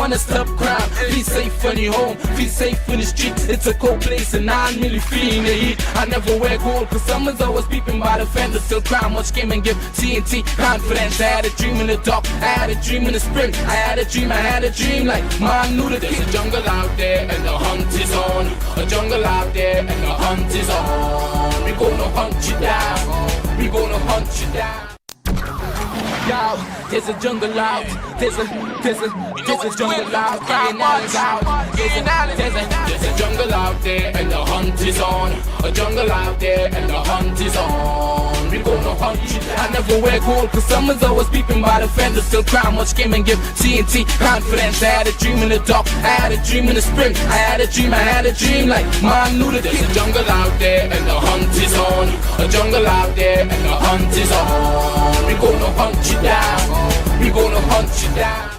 wanna stop crime. Be safe when you're home, be safe in the streets. It's a cold place and I'm really feeling the heat. I never wear gold cause someone's always peeping by the fender. Still crime, much game and give TNT confidence. I had a dream in the dark, I had a dream in the spring. I had a dream like man knew that there's a jungle out there and the hunt is on. A jungle out there and the hunt is on. We gonna hunt you down, we gonna hunt you down. Yo, there's a jungle out, there's a jungle out, there's a jungle out there and the hunt is on. A jungle out there and the hunt is on. We gonna hunt you down. I never wear gold cause someone's always peeping by the fender. Still crime, much game and give TNT confidence. I had a dream in the dark, I had a dream in the spring. I had a dream like man knew that there's a jungle out there and the hunt is on. A jungle out there and the hunt is on. We gonna hunt you down, we gonna hunt you down.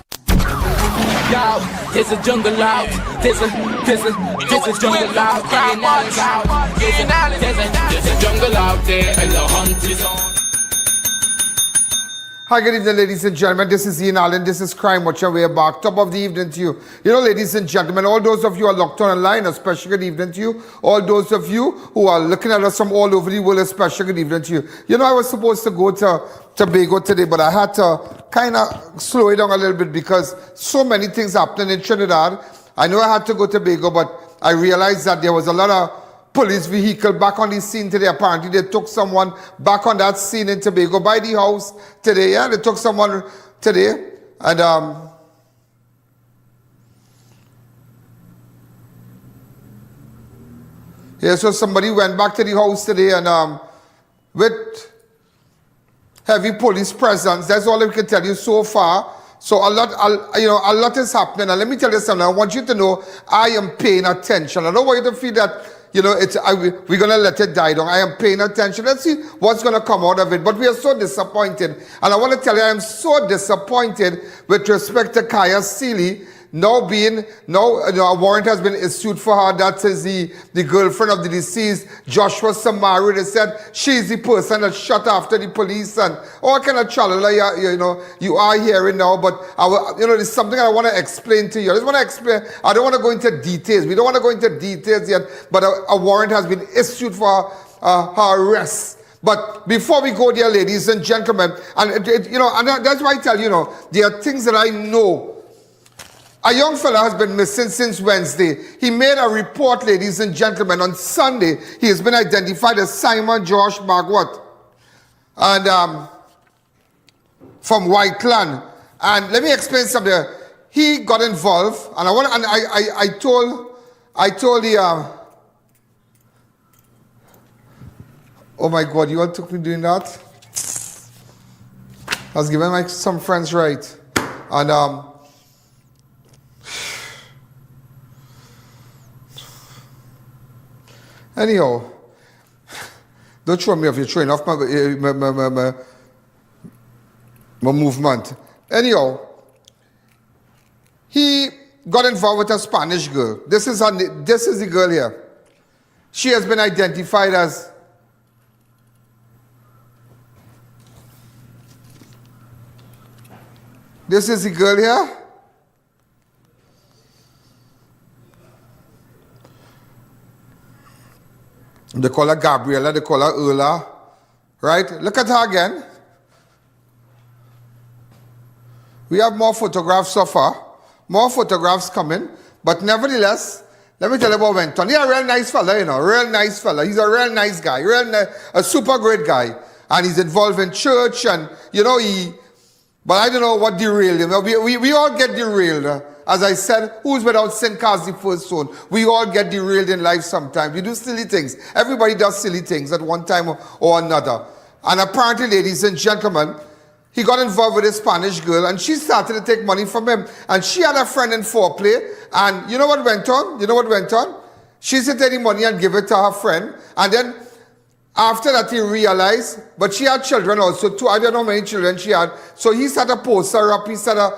Yo, there's a jungle out, there's a jungle out, there's a jungle out there and the hunt is on. Hi, good evening, ladies and gentlemen. This is I.A.N. This is Crime Watch. We are back. Top of the evening to you. You know, ladies and gentlemen, all those of you who are locked on online, a special good evening to you. All those of you who are looking at us from all over the world, a special good evening to you. You know, I was supposed to go to Tobago today, but I had to kind of slow it down a little bit because so many things happening in Trinidad. I know I had to go to Tobago, but I realized that there was a lot of police vehicle back on the scene today. Apparently they took someone back on that scene in Tobago by the house today. Yeah, they took someone today. And yeah, so somebody went back to the house today and with heavy police presence. That's all I can tell you so far. So a lot is happening. And let me tell you something. I want you to know I am paying attention. I don't want you to feel that, you know, we're going to let it die down. I am paying attention. Let's see what's going to come out of it. But we are so disappointed. And I want to tell you, I am so disappointed with respect to Kaya Seeley. Now a warrant has been issued for her. That is the girlfriend of the deceased, Joshua Samaru. They said she's the person that shot after the police and all kind of chalala, you know, you are hearing now. But, there's something I want to explain to you. I just want to explain. I don't want to go into details. We don't want to go into details yet. But a warrant has been issued for her arrest. But before we go there, ladies and gentlemen, and that's why I tell you, there are things that I know. A young fella has been missing since Wednesday. He made a report, ladies and gentlemen. On Sunday, he has been identified as Simon Josh Bhagwath, and from Whiteland. And let me explain something. He got involved, and I told the oh my God, you all took me doing that? I was giving some friends right, and anyhow, don't show me if you're showing off my movement. Anyhow, he got involved with a Spanish girl. This is the girl here. She has been identified as this is the girl here. They call her Gabriela, they call her Ula, right? Look at her again. We have more photographs of her, more photographs coming, but nevertheless, let me tell you about Wenton. He's a real nice fella, real nice fella. He's a real nice guy, a super great guy. And he's involved in church and, but I don't know what derailed him. We all get derailed. As I said, who's without sin casts the first stone. We all get derailed in life sometimes. We do silly things. Everybody does silly things at one time or another. And apparently, ladies and gentlemen, he got involved with a Spanish girl and she started to take money from him. And she had a friend in foreplay. And you know what went on? She said take the money and give it to her friend. And then after that, he realized, but she had children also too. I don't know how many children she had. So he started to post her up. He started,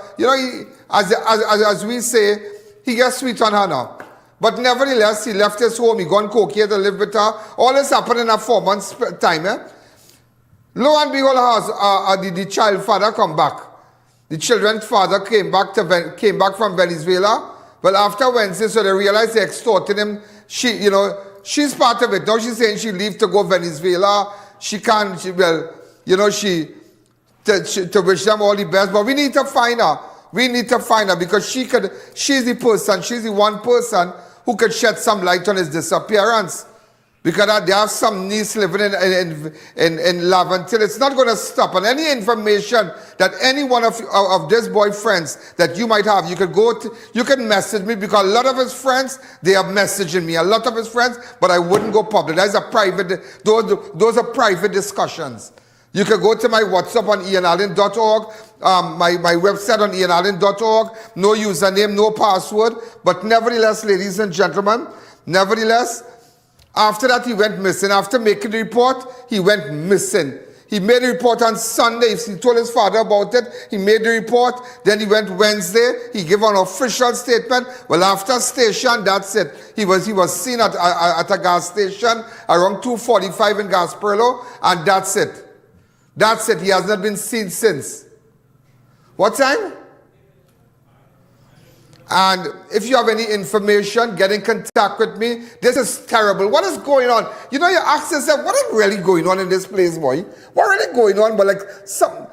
as we say, he gets sweet on her now. But nevertheless, he left his home. He gone Cokia to live with her. All this happened in a 4 months time. Lo and behold, the child father come back. The children's father came back from Venezuela. Well, after Wednesday, so they realized they extorted him. She's part of it. Now she's saying she leave to go Venezuela. She can't, to wish them all the best. But we need to find her. We need to find her because she's the one person who could shed some light on his disappearance. Because they have some niece living in Laventille. It's not going to stop. And any information that any one of this boy's friends that you might have, you can message me, because a lot of his friends, they are messaging me. A lot of his friends, but I wouldn't go public. Those are private discussions. You can go to my WhatsApp on ianallen.org, my website on ianallen.org. No username, no password. But nevertheless, ladies and gentlemen, after that, he went missing. After making the report, he went missing. He made a report on Sunday. He told his father about it. He made the report. Then he went Wednesday. He gave an official statement. Well, after station, that's it. He was seen at a gas station around 2:45 in Gasperillo, and that's it. That's it. He has not been seen since. What time? And if you have any information, get in contact with me. This is terrible. What is going on? You ask yourself, what is really going on in this place, boy? What really going on? But something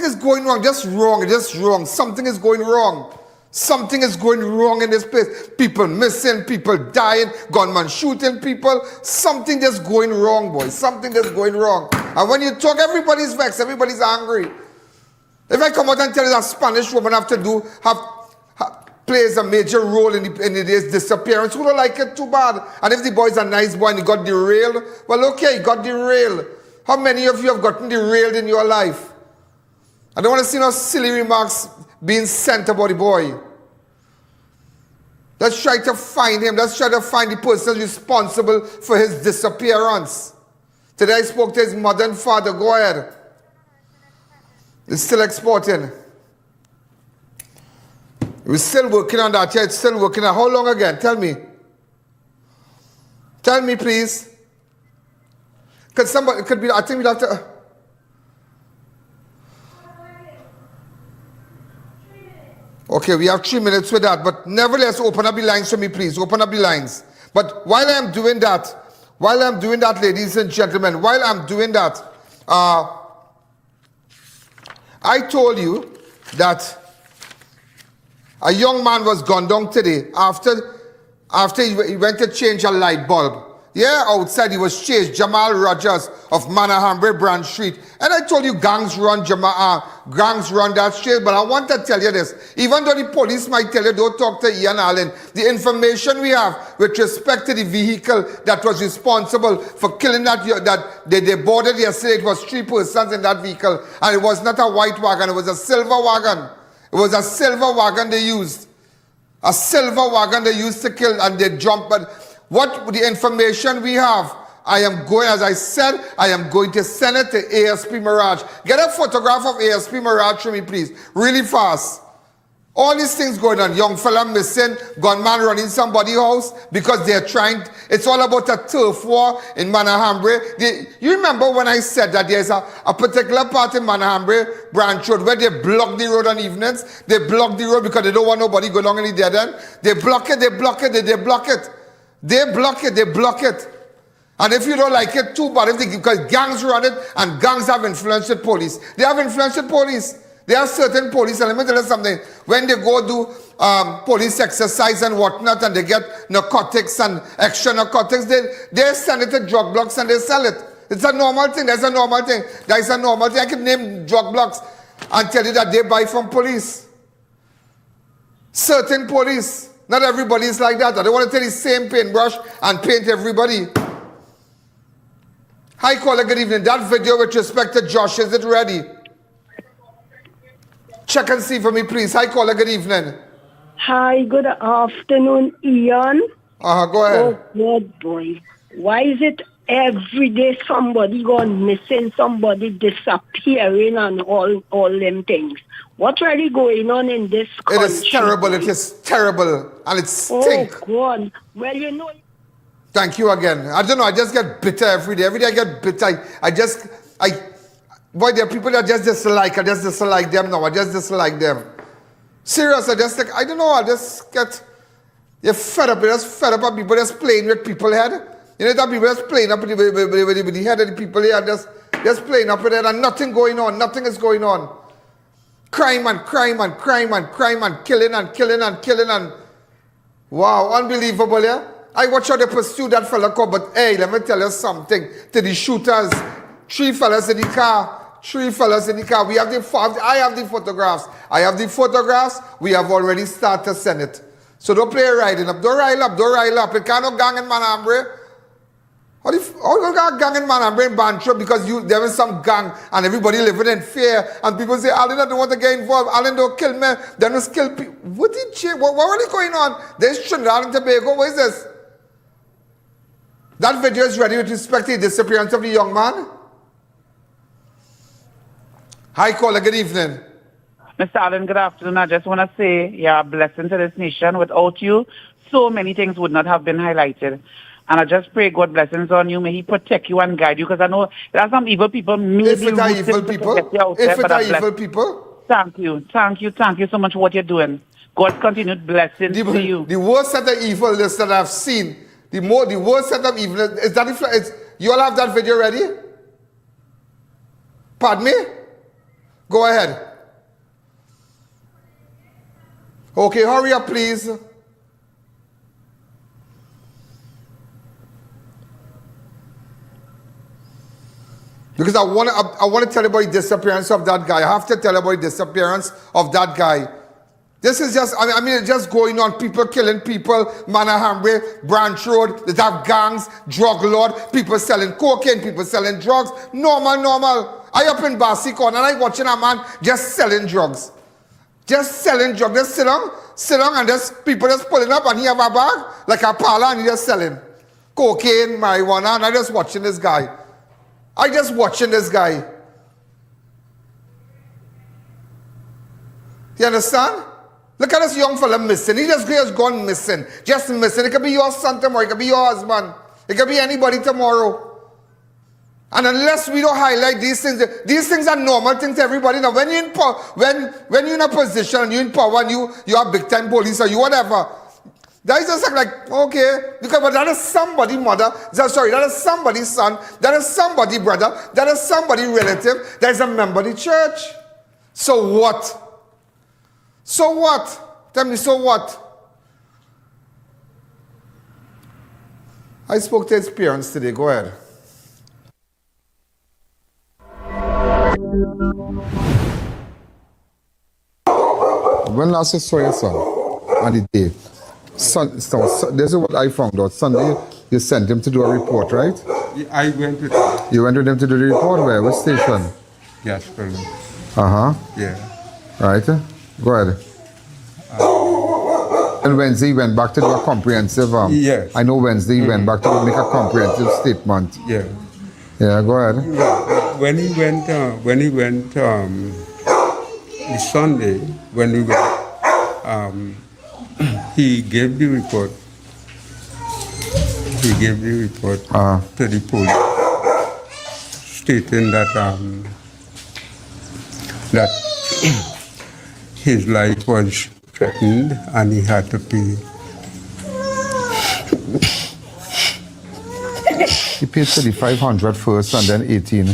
is going wrong. Just wrong. Something is going wrong. Something is going wrong in this place. People missing, people dying, gunmen shooting people. Something just going wrong, boy. Something just going wrong. And when you talk, everybody's vexed. Everybody's angry. If I come out and tell you that Spanish woman plays a major role in his disappearance, who don't like it too bad? And if the boy's a nice boy and he got derailed, well, okay, he got derailed. How many of you have gotten derailed in your life? I don't want to see no silly remarks being sent about the boy. Let's try to find him. Let's try to find the person responsible for his disappearance. Today I spoke to his mother and father. Go ahead. It's still exporting. We're still working on that. Yeah, it's still working on. How long again? Tell me. Tell me, please. I think we'd have to. Okay, we have 3 minutes with that. But nevertheless, open up the lines for me, please. Open up the lines. But while I'm doing that, ladies and gentlemen, I told you that a young man was gunned down today after he went to change a light bulb. Yeah, outside he was chased. Jamal Rogers of Manahambre Branch Street. And I told you gangs run that street. But I want to tell you this. Even though the police might tell you don't talk to I.A.N, the information we have with respect to the vehicle that was responsible for killing that they boarded yesterday, it was 3 persons in that vehicle. And it was not a white wagon, it was a silver wagon. It was a silver wagon they used. A silver wagon they used to kill, and they jumped. But what the information we have, as I said, I am going to send it to ASP Mirage. Get a photograph of ASP Mirage for me, please. Really fast. All these things going on. Young fella missing, gunman running somebody's house because they're trying. It's all about a turf war in Manahambre. You remember when I said that there's a particular part in Manahambre Branch Road where they block the road on evenings. They block the road because they don't want nobody go along in the dead end. They block it. And if you don't like it, too bad. Because gangs run it and gangs have influence with police. They have influence with police. There are certain police, and let me tell you something. When they go do police exercise and whatnot, and they get narcotics and extra narcotics, they send it to drug blocks and they sell it. It's a normal thing. That's a normal thing. I can name drug blocks and tell you that they buy from police. Certain police. Not everybody is like that. I don't want to take the same paintbrush and paint everybody. Hi, caller, good evening. That video with respect to Josh, is it ready? Check and see for me, please. Hi, caller, good evening. Hi, good afternoon, I.A.N. Go ahead. Oh, good boy. Why is it every day somebody gone missing, somebody disappearing, and all them things? What's really going on in this country? It is terrible. It is terrible. And it stinks. Oh, God. Well, you know. Thank you again. I don't know. I just get bitter every day. Every day I get bitter. Boy, there are people that just dislike. I just dislike them now. I just dislike them. Serious, I just like, I don't know, I just get, you're fed up. You're just fed up of people just playing with people head. You know that people just playing up with the head of the people here, just playing up with it and nothing going on. Nothing is going on. Crime and crime and crime and crime and killing and killing and killing and wow, unbelievable, yeah? I watch how they pursue that fella called, but hey, let me tell you something. To the shooters, 3 fellas in the car. 3 fellas in the car. We have I have the photographs. I have the photographs. We have already started to send it. So don't play riding up. Don't rile up. Don't rile up. You can't no gang in Manahambre. How you got gang in Manahambre in Bantra because there is some gang and everybody living in fear and people say, Alan, I don't want to get involved. Alan, don't kill me. They must kill people. What really going on? There's Trinidad and Tobago. What is this? That video is ready with respect to the disappearance of the young man. Hi, caller. Good evening. Mr. Allen, good afternoon. I just want to say you're a blessing to this nation. Without you, so many things would not have been highlighted. And I just pray God blessings on you. May He protect you and guide you. Because I know there are some evil people. If it are evil people, Thank you. Thank you. Thank you so much for what you're doing. God's continued blessings to you. The worst set of evil is that I've seen. The worst set of evil is that you all have that video ready? Pardon me? Go ahead. Okay, hurry up, please. Because I want to tell you about the disappearance of that guy. I have to tell you about the disappearance of that guy. This is just, I mean, it's just going on. People killing people. Manahambre, Branch Road. They have gangs, drug lord, people selling cocaine, people selling drugs. Normal. I up in Bassi Corner and I watching a man just selling drugs. Just selling drugs. Just sit down and just people just pulling up and he have a bag like a parlor and he just selling cocaine, marijuana, and I just watching this guy. You understand? Look at this young fella missing. He just gone missing. Just missing. It could be your son tomorrow. It could be your husband. It could be anybody tomorrow. And unless we don't highlight these things are normal things to everybody. Now, when you're in power, when you're in a position and you're in power and you are big time police or you whatever, that is just like, okay, but that is somebody's mother, that is somebody's son, that is somebody's brother, that is somebody's relative, that is a member of the church. So what? So what? Tell me, so what? I spoke to his parents today. Go ahead. When last you saw your son? On the day? This is what I found out. Sunday, you sent him to do a report, right? I went with him. You went with him to do the report where? Which station? Yes, Colonel. Yeah. Right. Go ahead. And Wednesday he went back to do a comprehensive. Yes. I know Wednesday he went back to make a comprehensive statement. Yeah. Yeah. Go ahead. When he went the Sunday when we went, he gave the report. He gave the report to the police, stating that his life was threatened and he had to pay. He paid $3,500 first and then 18.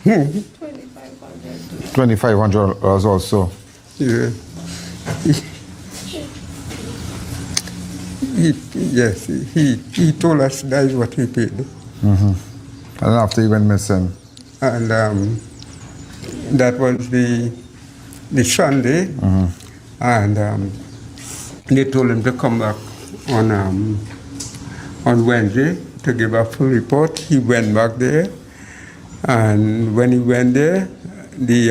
$2,500 also. Yeah. He told us that is what he paid. And after he went missing. And that was the Sunday, and they told him to come back on Wednesday to give a full report. He went back there, and when he went there, he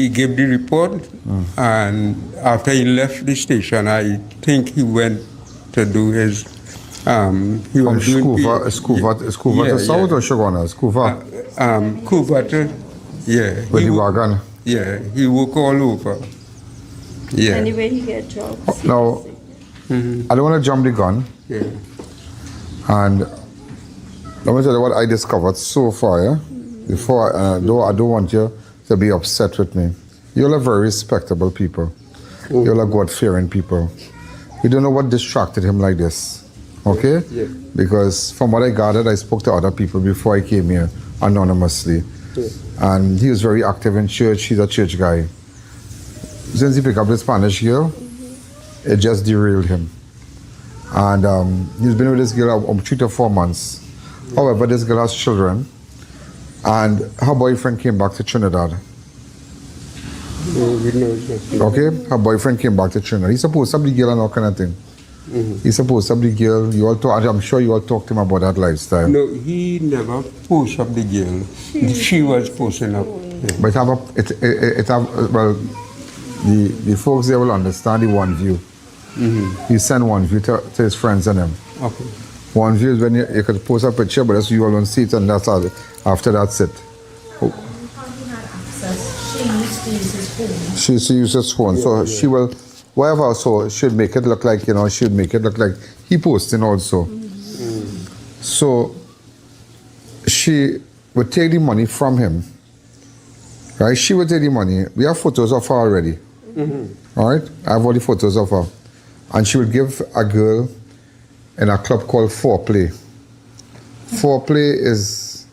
gave the report, and after he left the station, I think he went to do his. He was doing Scuba to South or Shagona? Scuba? Scuba to, yeah. With the wagon? Yeah, he work all over. Yeah. Anyway, he get jobs. Now, I don't want to jump the gun. Yeah. And Let me tell you what I discovered so far, yeah? Before, though I don't want you to be upset with me. You're a very respectable people. You're a God-fearing people. You don't know what distracted him like this, okay? Yeah. Because from what I gathered, I spoke to other people before I came here, anonymously. Yeah. And he was very active in church. He's a church guy. Since he picked up the Spanish girl, it just derailed him. And he's been with this girl 3 to 4 months. However, this girl has children, and her boyfriend came back to Trinidad. Okay? Her boyfriend came back to Trinidad. He's supposed to be the girl and all kind of thing. He's supposed to be the girl. You all talk, I'm sure you all talked to him about that lifestyle. No, he never pushed up the girl. She was pushing up. Yeah. But the folks there will understand the one view. He sent one view to his friends and him. Okay. One view is when you could post a picture, but that's you all don't see it, and that's all. After that's it. She uses his phone, so she will, whatever, so she'll make it look like, she'll make it look like he posting also. So she would take the money from him, right? She would take the money. We have photos of her already, all right? I have all the photos of her. And she would give a girl in a club called Foreplay. Foreplay is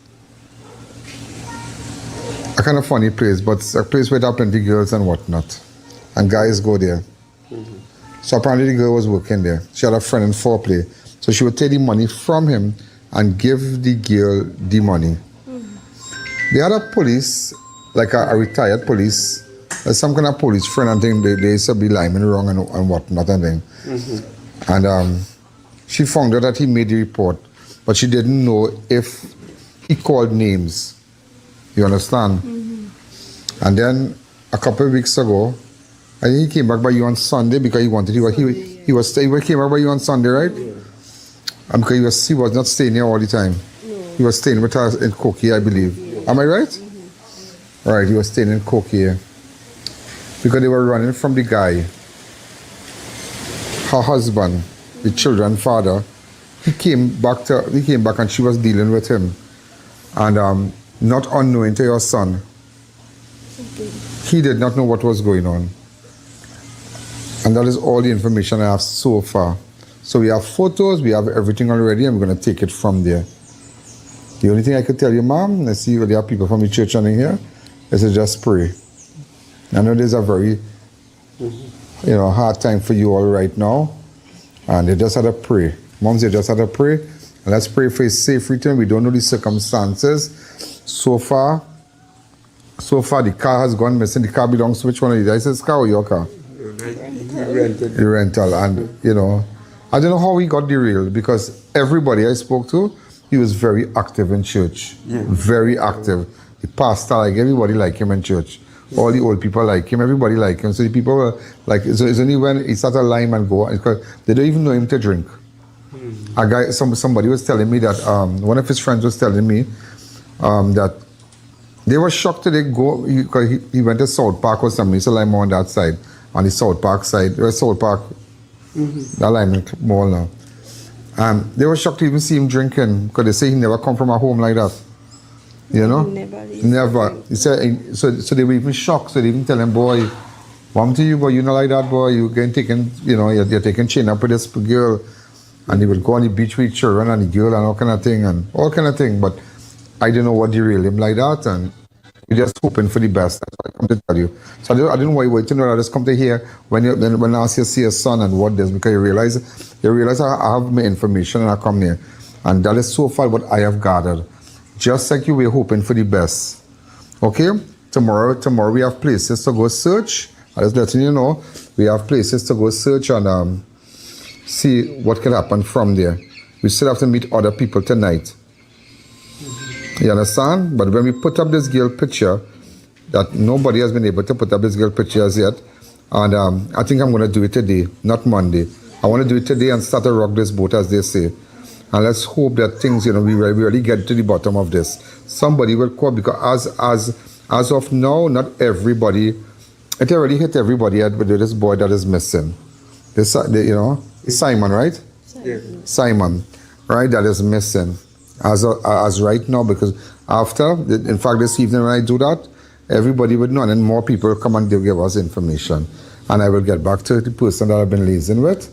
a kind of funny place, but it's a place where there are plenty of girls and whatnot. And guys go there. So apparently the girl was working there. She had a friend in Foreplay. So she would take the money from him and give the girl the money. The other police, like a retired police, some kind of police friend and thing, they used to be liming wrong and whatnot and thing. And she found out that he made the report, but she didn't know if he called names. You understand? And then a couple of weeks ago, I think he came back by you on Sunday because he wanted he came back by you on Sunday, right? And because he was not staying here all the time. He was staying with us in Koki, I believe. Am I right? Right, he was staying in Koki because they were running from the guy. Her husband, the children's father, he came back and she was dealing with him. And not unknowing to your son, he did not know what was going on. And that is all the information I have so far. So we have photos, we have everything already, and we're going to take it from there. The only thing I could tell you, ma'am, I see there are people from the church on here, is to just pray. I know there's a very hard time for you all right now, and they just had to pray. Moms, they just had to pray, and let's pray for his safe return. We don't know the circumstances. So far, the car has gone missing. The car belongs to which one of you? Is his car or your car? The rental. And, I don't know how he got derailed, because everybody I spoke to, he was very active in church. Yeah. Very active. The pastor, like everybody liked him in church. All the old people like him, everybody liked him. So the people were like, so it's only when he started lime and go, they don't even know him to drink. A guy, somebody was telling me that, one of his friends was telling me that they were shocked that they go, because he went to South Park or something, so lime on that side, on the South Park side, South Park, that lime mall now. They were shocked to even see him drinking, because they say he never come from a home like that. Never. He said, so they were even shocked. So they even tell him, boy, mom to you, boy, you not like that, boy. You getting taken, you're taking chain up with this girl. And he would go on the beach with children and the girl and all kind of thing. But I didn't know what derailed him like that. And we're just hoping for the best. That's what I come to tell you. So I didn't want you to know that I just come to hear when I ask you to see your son and what this, because you realize I have my information and I come here. And that is so far what I have gathered. Just like you, we're hoping for the best. Okay? Tomorrow we have places to go search. I'm just letting you know, we have places to go search and see what can happen from there. We still have to meet other people tonight. You understand? But when we put up this girl picture, that nobody has been able to put up this girl picture as yet, and I think I'm going to do it today, not Monday. I want to do it today and start to rock this boat, as they say. And let's hope that things, we really get to the bottom of this. Somebody will call, because as of now, not everybody, it already hit everybody with this boy that is missing. It's Simon, right? Yeah. Simon, right, that is missing. as right now, because after, in fact, this evening when I do that, everybody would know, and then more people come and give us information. And I will get back to the person that I've been liaising with,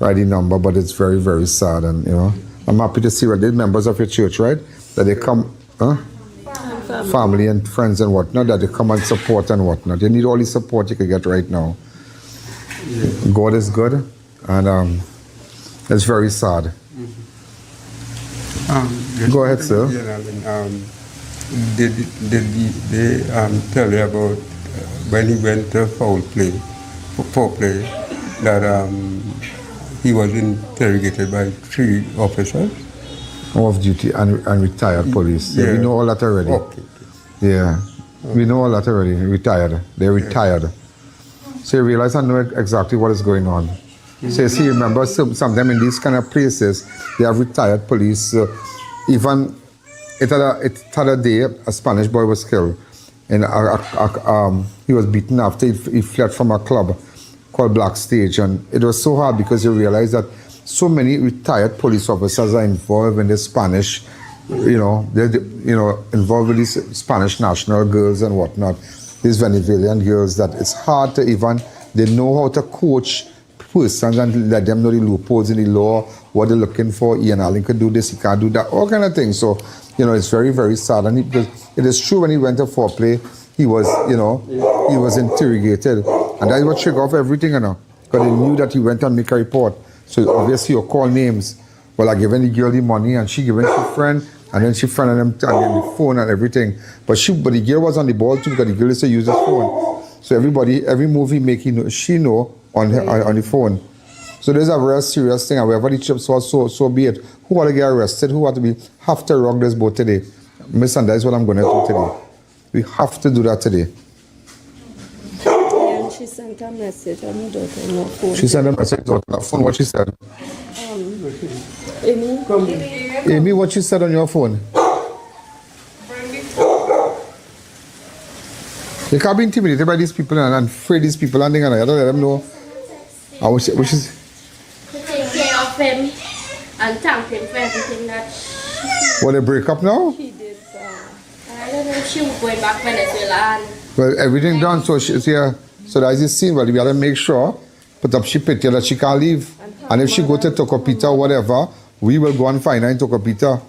right, the number, but it's very, very sad. And, you know, I'm happy to see the members of your church, right, that they come, family and friends and whatnot, that they come and support and whatnot. You need all the support you can get right now. God is good, and it's very sad. Go ahead, sir. Did they tell you about when he went to foul play, that he was interrogated by 3 officers? Off duty and retired police. Yeah, we know all that already. Okay. Yeah, we know all that already. Retired. They're retired. So you realize I know exactly what is going on. So you see, remember, sometimes in these kind of places, they have retired police. Even it had a day, a Spanish boy was killed. And he was beaten after he fled from a club called Black Stage. And it was so hard because you realize that so many retired police officers are involved in the Spanish, they're involved with these Spanish national girls and whatnot, these Venezuelan girls, that it's hard to even, they know how to coach persons and let them know the loopholes in the law, what they're looking for. I.A.N could do this, he can't do that, all kind of things. So, it's very, very sad. And because it is true, when he went to foreplay, he was, he was interrogated. And that was trigger off everything, because they knew that he went and make a report. So obviously you call names. Well, I given the girl the money and she given her friend, and then she friended him and the phone and everything. But the girl was on the ball too, because the girl used to use his phone. So every move he make, she know on the phone. So there's a real serious thing, and wherever the chips was, so be it. Who ought to get arrested? Who ought to have to rock this boat today? Miss, and that's what I'm going to do today. We have to do that today. And she sent a message on her daughter on her phone. She sent a message on her phone. What she said? Amy, what she said on your phone? You can't be intimidated by these people and afraid these people, and they're going to let them know. Which is to take care of him and thank him for everything that Will they break up now? She did. I don't know if she was going back Venezuela and Well, everything done, so she's here. So that's the scene. Well, we got to make sure, put up she picture that she can't leave. And if she go to Tocopita or whatever, we will go and find her in Tocopita.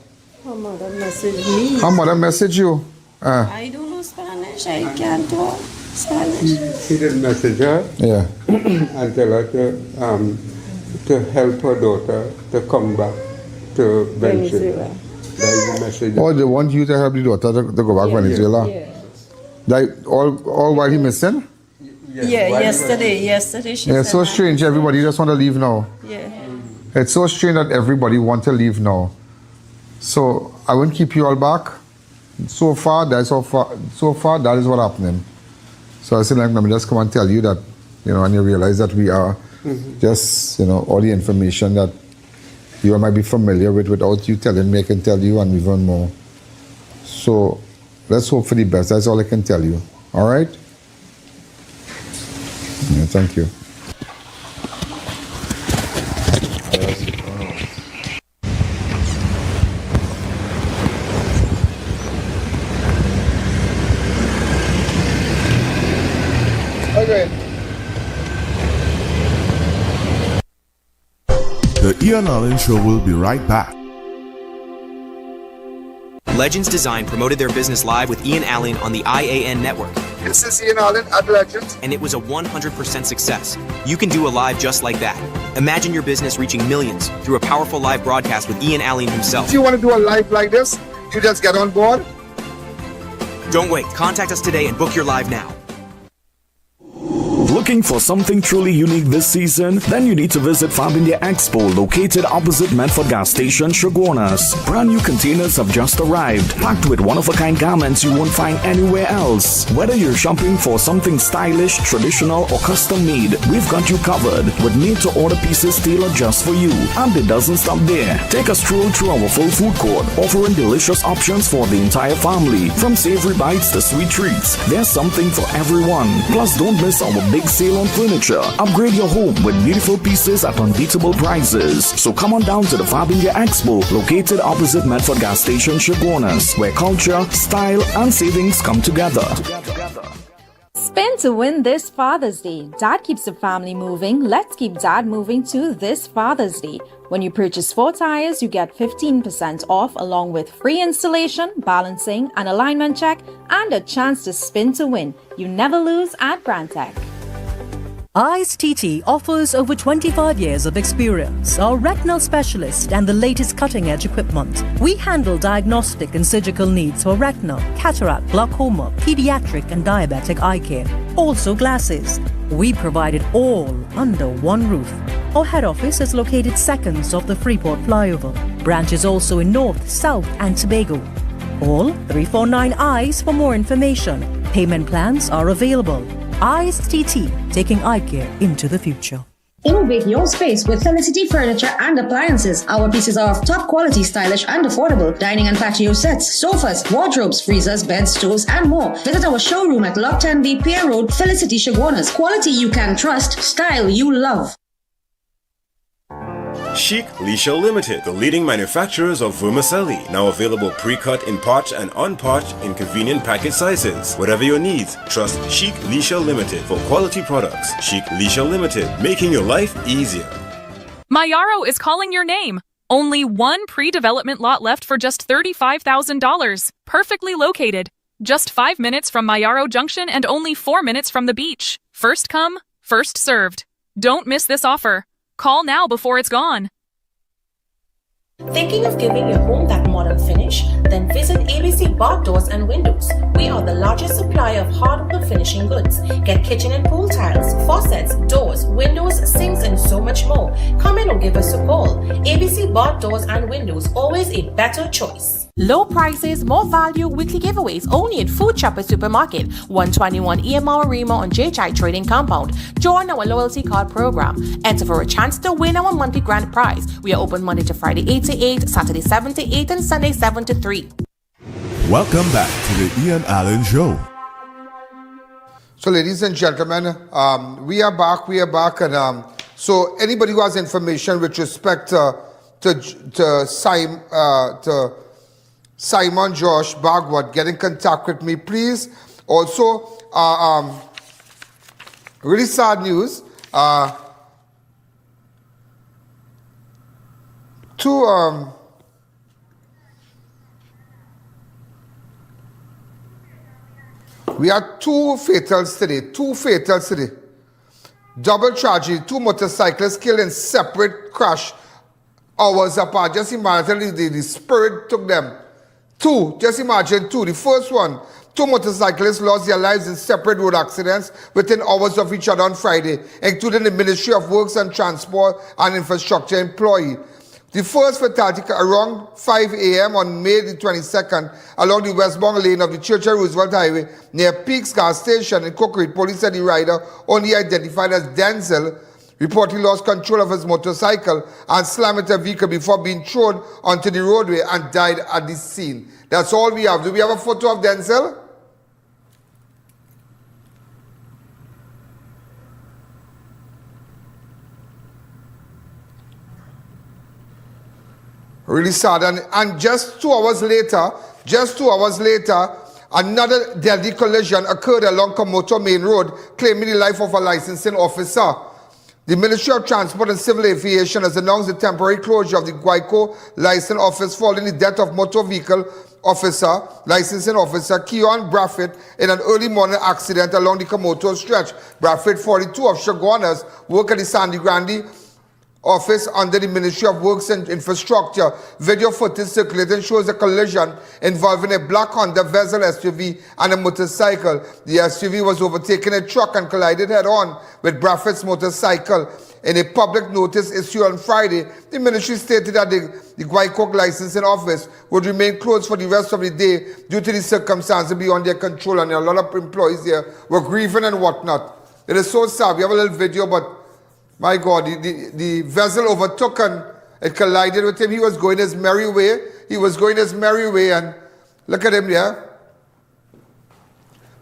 Her mother messaged me. Her mother message you? I don't know Spanish. I can't talk Spanish. He didn't message her Yeah. and tell her to help her daughter to come back to Venezuela. That is the message. Oh, they want you to help the daughter to go back to Venezuela? Yeah. Like, all while he missing? Yeah, yesterday she Yeah, it's said so that. strange. Everybody just want to leave now. Yeah. It's so strange that everybody want to leave now. So I won't keep you all back. So far, that is what happening. So I said, like, let me just come and tell you that, and you realize that we are just, all the information that you might be familiar with without you telling me, I can tell you, and even more. So let's hope for the best. That's all I can tell you. All right? Yeah, thank you. Okay. The I.A.N Show will be right back. Legends Design promoted their business live with Ian Allen on the I.A.N network. This is Ian Allen at Legends. And it was a 100% success. You can do a live just like that. Imagine your business reaching millions through a powerful live broadcast with Ian Allen himself. If you want to do a live like this, you just get on board. Don't wait. Contact us today and book your live now. Looking for something truly unique this season? Then you need to visit Fab India Expo, located opposite Medford Gas Station, Chaguanas. Brand new containers have just arrived, packed with one-of-a-kind garments you won't find anywhere else. Whether you're shopping for something stylish, traditional, or custom-made, we've got you covered with made-to-order pieces tailored just for you. And it doesn't stop there. Take a stroll through our full food court, offering delicious options for the entire family. From savory bites to sweet treats, there's something for everyone. Plus, don't miss our big sale on furniture. Upgrade your home with beautiful pieces at unbeatable prices. So come on down to the Fabindia Expo, located opposite Medford Gas Station, Chaguanas, where culture, style, and savings come together. Spin to win this Father's Day. Dad keeps the family moving. Let's keep Dad moving to this Father's Day. When you purchase 4 tires, you get 15% off along with free installation, balancing, an alignment check, and a chance to spin to win. You never lose at Brandtech. I.A.N TT offers over 25 years of experience, are retinal specialist and the latest cutting-edge equipment. We handle diagnostic and surgical needs for retinal, cataract, glaucoma, pediatric and diabetic eye care. Also glasses. We provide it all under one roof. Our head office is located seconds off the Freeport flyover. Branches also in North, South and Tobago. Call 349 eyes for more information. Payment plans are available. I.A.N TT, taking eye care into the future. Innovate your space with Felicity Furniture and Appliances. Our pieces are of top quality, stylish and affordable. Dining and patio sets, sofas, wardrobes, freezers, beds, stoves and more. Visit our showroom at Lot 10B Pier Road, Felicity, Chaguanas. Quality you can trust, style you love. Chic Leisure Limited, the leading manufacturers of vermicelli, now available pre-cut in pot and unpot in convenient packet sizes. Whatever your needs, trust Chic Leisure Limited for quality products. Chic Leisure Limited, making your life easier. Mayaro is calling your name. Only one pre-development lot left for just $35,000. Perfectly located. Just 5 minutes from Mayaro Junction and only 4 minutes from the beach. First come, first served. Don't miss this offer. Call now before it's gone. Thinking of giving your home that modern finish? Then visit ABC Bar Doors and Windows. We are the largest supplier of hardwood finishing goods. Get kitchen and pool tiles, faucets, doors, windows, sinks, and so much more. Come in or give us a call. ABC Bar Doors and Windows, always a better choice. Low prices, more value, weekly giveaways only at Food Shopper Supermarket, 121 EMR Rima on JHI Trading Compound. Join our loyalty card program. Enter for a chance to win our monthly grand prize. We are open Monday to Friday 8 to 8, Saturday 7 to 8, and Sunday 7 to 3. Welcome back to the I.A.N Show. So, ladies and gentlemen, we are back, and so anybody who has information with respect to Simon Josh Bhagwath, get in contact with me, please. Also, really sad news. We had two fatals today. Double tragedy, 2 motorcyclists killed in separate crash hours apart. Just imagine the spirit took them. Just imagine two. The first one, 2 motorcyclists lost their lives in separate road accidents within hours of each other on Friday, including the Ministry of Works and Transport and Infrastructure employee. The first fatality around 5 a.m. on May the 22nd along the westbound lane of the Churchill Roosevelt Highway near Peaks Gas Station in Cookreed. Police said the rider, only identified as Denzel, reportedly lost control of his motorcycle and slammed into a vehicle before being thrown onto the roadway and died at the scene. That's all we have. Do we have a photo of Denzel? Really sad. And just 2 hours later, another deadly collision occurred along Komoto Main Road, claiming the life of a licensing officer. The Ministry of Transport and Civil Aviation has announced the temporary closure of the Guayco Licensing Office following the death of motor vehicle licensing officer Keon Braffett in an early morning accident along the Komoto stretch. Braffett, 42, of Chaguanas, worked at the Sandy Grande office under the Ministry of Works and Infrastructure. Video footage circulating shows a collision involving a black Honda Vezel SUV and a motorcycle. The SUV was overtaking a truck and collided head-on with Braffett's motorcycle. In a public notice issued on Friday, the ministry stated that the Guayco licensing office would remain closed for the rest of the day due to the circumstances beyond their control, and a lot of employees there were grieving and whatnot. It is so sad. We have a little video, but my God, the vessel overtook and it collided with him. He was going his merry way. And look at him there.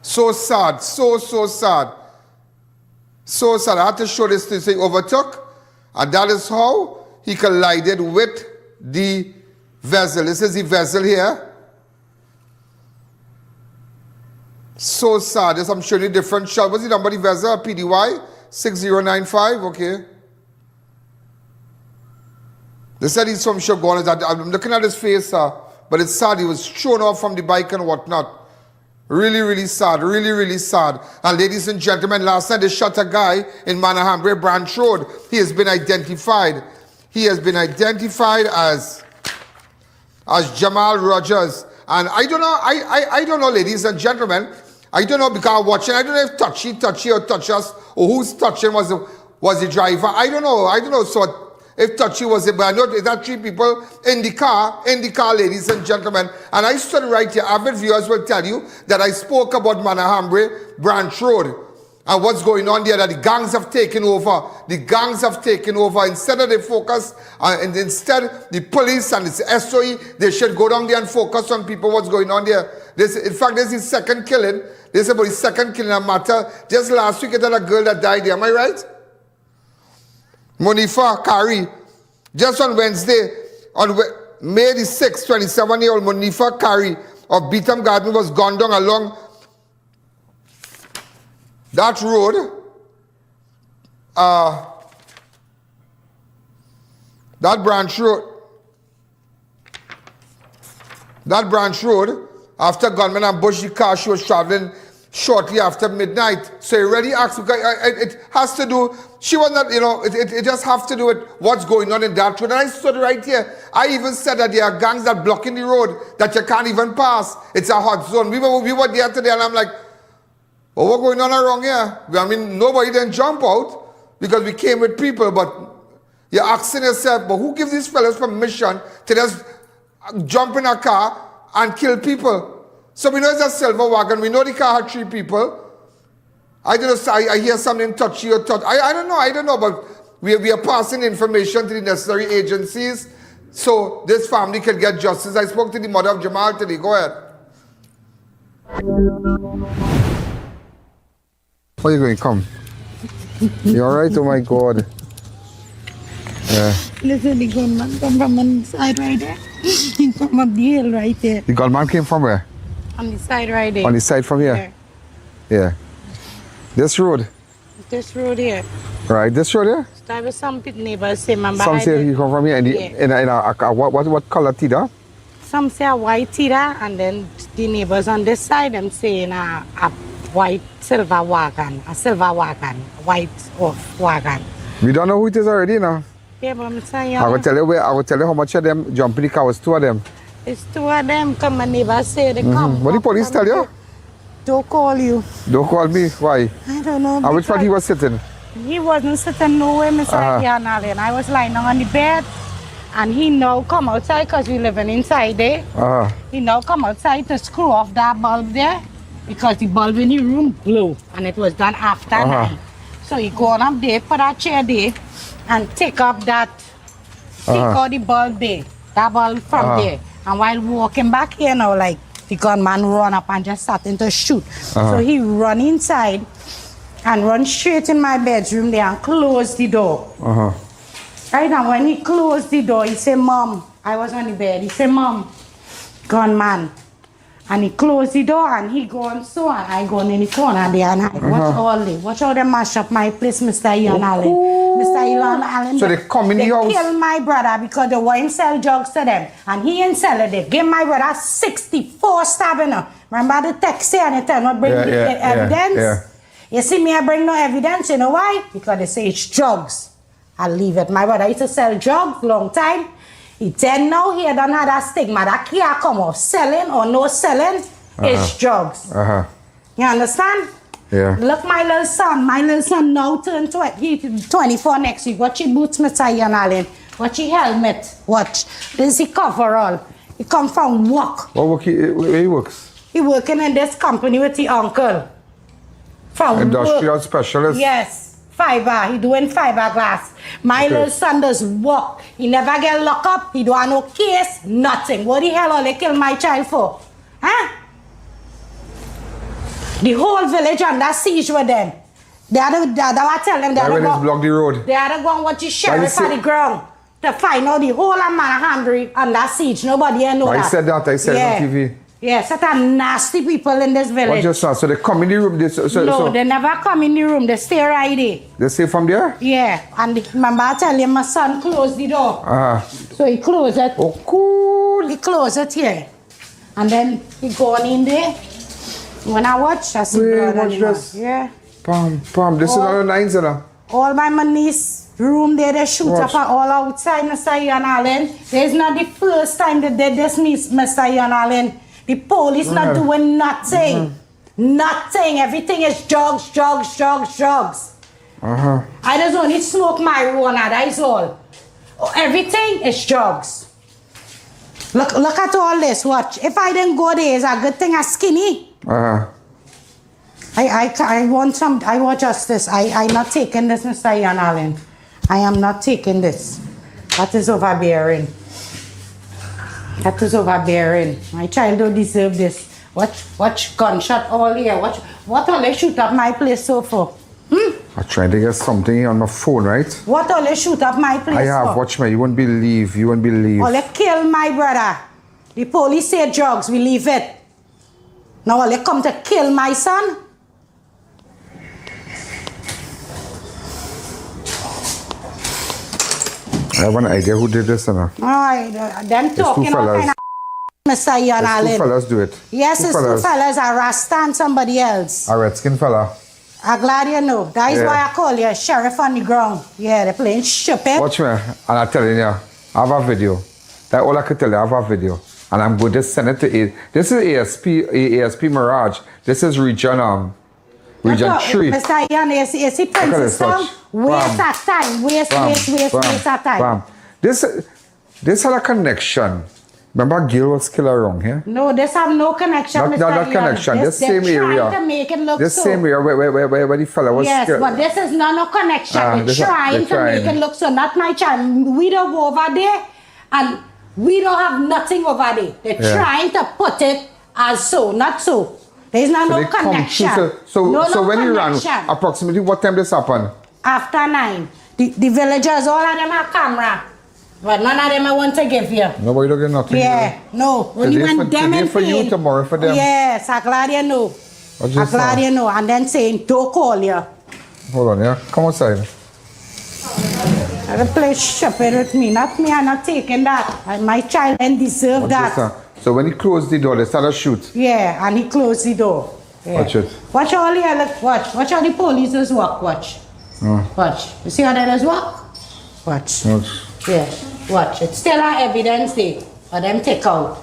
So sad, so sad. So sad. I had to show this to you. So he overtook, and that is how he collided with the vessel. This is the vessel here. So sad. This I'm showing you different shot. What's the number of the vessel? PDY 6095. Okay. They said he's from Shogun. I'm looking at his face, but it's sad. He was thrown off from the bike and whatnot. Really, really sad. Really, really sad. And ladies and gentlemen, last night they shot a guy in Manahambre Branch Road. He has been identified. He has been identified as Jamal Rogers. And I don't know, I don't know, ladies and gentlemen. I don't know, because I'm watching. I don't know if touchy or touch us, or who's touching was the driver. I don't know. So if touchy was it, but I know that 3 people in the car, ladies and gentlemen. And I stood right here. Avid viewers will tell you that I spoke about Manahambre Branch Road and what's going on there, that the gangs have taken over. The gangs have taken over. Instead of they focus, and instead the police and its SOE, they should go down there and focus on people, what's going on there. In fact, this is his second killing. This is about his second killing a matter. Just last week, it had a girl that died there. Am I right? Monifa Kari. Just on Wednesday, on May the 6th, 27-year-old Monifa Kari of Beetham Garden was gone down along that road. That branch road, after gunmen ambushed the car she was traveling shortly after midnight. So he already asked, because it has to do, she was not, it just has to do with what's going on in that road. And I stood right here. I even said that there are gangs that blocking the road that you can't even pass. It's a hot zone. We were there today, and I'm like, well, what's going on around here? I mean, nobody didn't jump out because we came with people, but you're asking yourself, but who gives these fellas permission to just jump in a car and kill people? So we know it's a silver wagon. We know the car had 3 people. I don't know. I hear something touchy or touch. I don't know. But we are passing information to the necessary agencies so this family can get justice. I spoke to the mother of Jamal today. Go ahead. Where are you going? Come. You all right? Oh my God. Yeah. Listen, the gunman come from on the side right there. He come up the hill right there. The gunman came from where? On the side right there. On the side from here? Yeah. This road? This road here. Right, this road here? Start with some neighbors say, man, some say he come from here in what color tida? Some say a white tida, and then the neighbors on this side, them saying a white silver wagon, white off wagon. We don't know who it is already now. Yeah, but I'm saying, I will tell you how much of them jump in the car. It was 2 of them. It's 2 of them. Come and neighbors say they come. What the police tell you? Don't call you. Don't call me. Why? I don't know. And which part he was sitting? He wasn't sitting nowhere, Mr. I I was lying on the bed, and he now come outside because we living inside there. He now come outside to screw off that bulb there because the bulb in the room blew, and it was done after 9. So he gone up there, put that chair there, and take up that, take out the bulb there, that bulb from there. And while walking back here now, like, the gunman run up and just starting to shoot. So he run inside and run straight in my bedroom there and close the door. Right now, when he closed the door, he said, Mom, I was on the bed. He said, Mom, gunman. And he closed the door and he gone so, and I gone in the corner there and I watch all day. Watch how they mash up my place, Mr. I.A.N. Mr. I.A.N. Allen. So they come in the house? They kill my brother because they want him sell drugs to them. And he ain't sell it. They give my brother 64 stabbing. Remember the text here and they tell me bring the evidence? You see me, I bring no evidence. You know why? Because they say it's drugs. I'll leave it. My brother used to sell drugs long time. He said now he don't have that stigma. That can't come off selling or no selling. It's drugs. You understand? Yeah. Look, my little son now turned 24 next week. Watch your boots, Mr. I.A.N. Watch your helmet. Watch. This is the coverall. He come from work. What work where he works? He working in this company with the uncle. From industrial specialist? Yes. Fiber. He doing fiberglass. My little son does work. He never get locked up. He don't have no case. Nothing. What the hell are they kill my child for? Huh? The whole village under siege with them. They had to tell them Why when it's block the road? They had to go and watch the sheriff on the ground to find out the whole of Manahambre under siege. Nobody here know that. I said that. I said it on TV. Yeah, such a nasty people in this village. What just now? So they come in the room? No, they never come in the room. They stay right there. They stay from there? Yeah. And remember I tell you, my son closed the door. So he closed it. Oh, cool. He closed it here. And then he gone in there. When I watch, I see blood on him. Yeah. Pam. This is all the nines, you know. All my money's room there, they shoot up all outside, Mr. I.A.N. This is not the first time that they dismiss Mr. I.A.N. The police not doing nothing. Nothing. Everything is drugs. I just only smoke marijuana, that is all. Everything is drugs. Look at all this, watch. If I didn't go there, it's a good thing I'm skinny. I want justice. I'm not taking this, Mr. I.A.N. I am not taking this. That is overbearing. My child don't deserve this. Watch gunshot all here. What all they shoot up my place so for? I'm trying to get something on my phone, right? What all they shoot up my place I have, for? watch me, you won't believe. All they kill my brother. The police say drugs, we leave it. Now all they come to kill my son? I have an idea who did this, you know. Them talking all kind of Mr. I.A.N. Two fellas do it. Yes, it's two fellas, a Rasta and somebody else. A redskin fella. I'm glad you know. That is why I call you sheriff on the ground. Yeah, they're playing stupid. Watch me, and I'm telling you, I have a video. That's all I could tell you, I have a video. And I'm going to send it to This is ASP Mirage. This is region 3. Mr. I.A.N., is he Princess song? Waste of time. Waste of time. This had a connection. Remember Gil was killed around here? No, this have no connection, Mr. Not connection. This same area. To make it look this same area where the fella was yes, killed. but this is no connection. They're trying to make it look so. Not my child. We don't go over there and we don't have nothing over there. They're trying to put it as so, not so. There's no connection. So when you ran, approximately what time this happened? After 9. The villagers, all of them have camera. But none of them I want to give you. Nobody don't get nothing. Yeah, no. Only when them and for you, tomorrow for them. Yes, I'm glad you know. I'm glad you know. And then saying, don't call you. Hold on, yeah. Come outside. I don't play stupid with me. Not me, I'm not taking that. My child didn't deserve that. So when he closed the door, they started to shoot. Yeah, and he closed the door. Yeah. Watch it. Watch all here, look, watch. Watch how the police just walk, watch. Watch. You see how they just walk? Watch. Yeah, watch. It's still our evidence there. For them take out.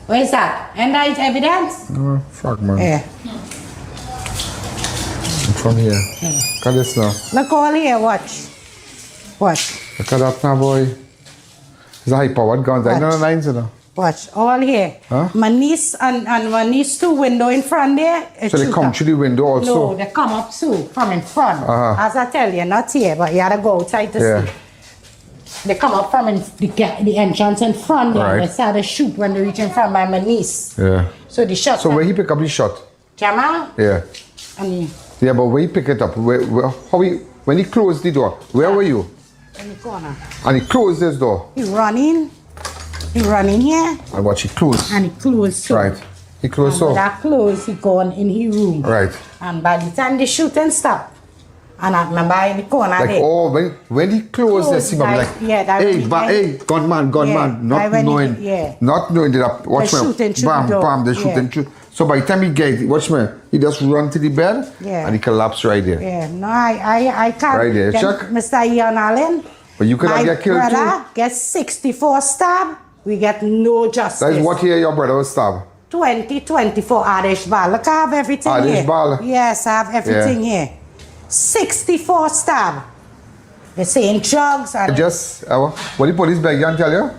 Where is that? And that is evidence? Oh, fuck, man. Yeah. From here. Look at this now. Look all here, watch. Watch. Look at that now, boy. It's a high-powered gun. I know the lines, you know. Watch, all here. Huh? My niece and my niece two window in front there. So they come through the window also? No, they come up too, from in front. As I tell you, not here, but you gotta go outside to see. They come up from the entrance in front there. Right. They start to shoot when they reach in front by my niece. Yeah. So the shot. So where he pick up the shot? Jamal? Yeah. Yeah, but where he pick it up? When he closed the door, where were you? In the corner. And he closed this door? He running. He running here. And watch, he closed? And he closed too. Right. He closed and so? When that closed, he gone in his room. Right. And by the time the shooting stopped, and I remember in the corner like, there. Oh, when he closed the scene, like, hey, gunman, not knowing that, watch me, bam, they shooting through. So by the time he get, watch me, he just run to the bed, and he collapsed right there. Yeah, no, I can't. Right there, check. Mr. I.A.N. But you could have get killed too. My brother gets 64 stab, we get no justice. That is what year your brother was stabbed? 2024 Adish Ball. Look, I have everything here. Adish Ball? Yes, I have everything here. 64 stab. They're saying drugs and... what the police beg you and tell you?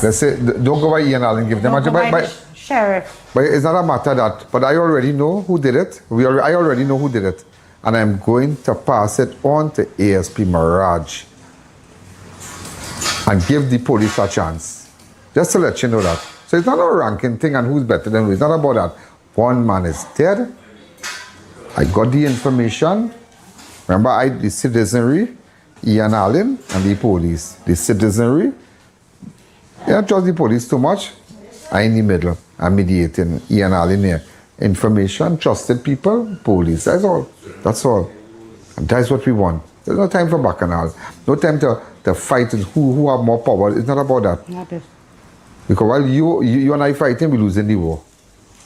They say, don't go by I.A.N. and give them a chance. Sheriff. But it's not a matter that, but I already know who did it. I already know who did it. And I'm going to pass it on to ASP Mirage and give the police a chance. Just to let you know that. So it's not a ranking thing and who's better than who. It's not about that. One man is dead. I got the information. Remember, the citizenry, I.A.N, and the police. The citizenry, I don't trust the police too much. I in the middle. I'm mediating. I.A.N here. Information, trusted people, police. That's all. That's all. And that's what we want. There's no time for bacchanal. No time to fight who have more power. It's not about that. Not it. Because while you and I fighting, we're losing the war.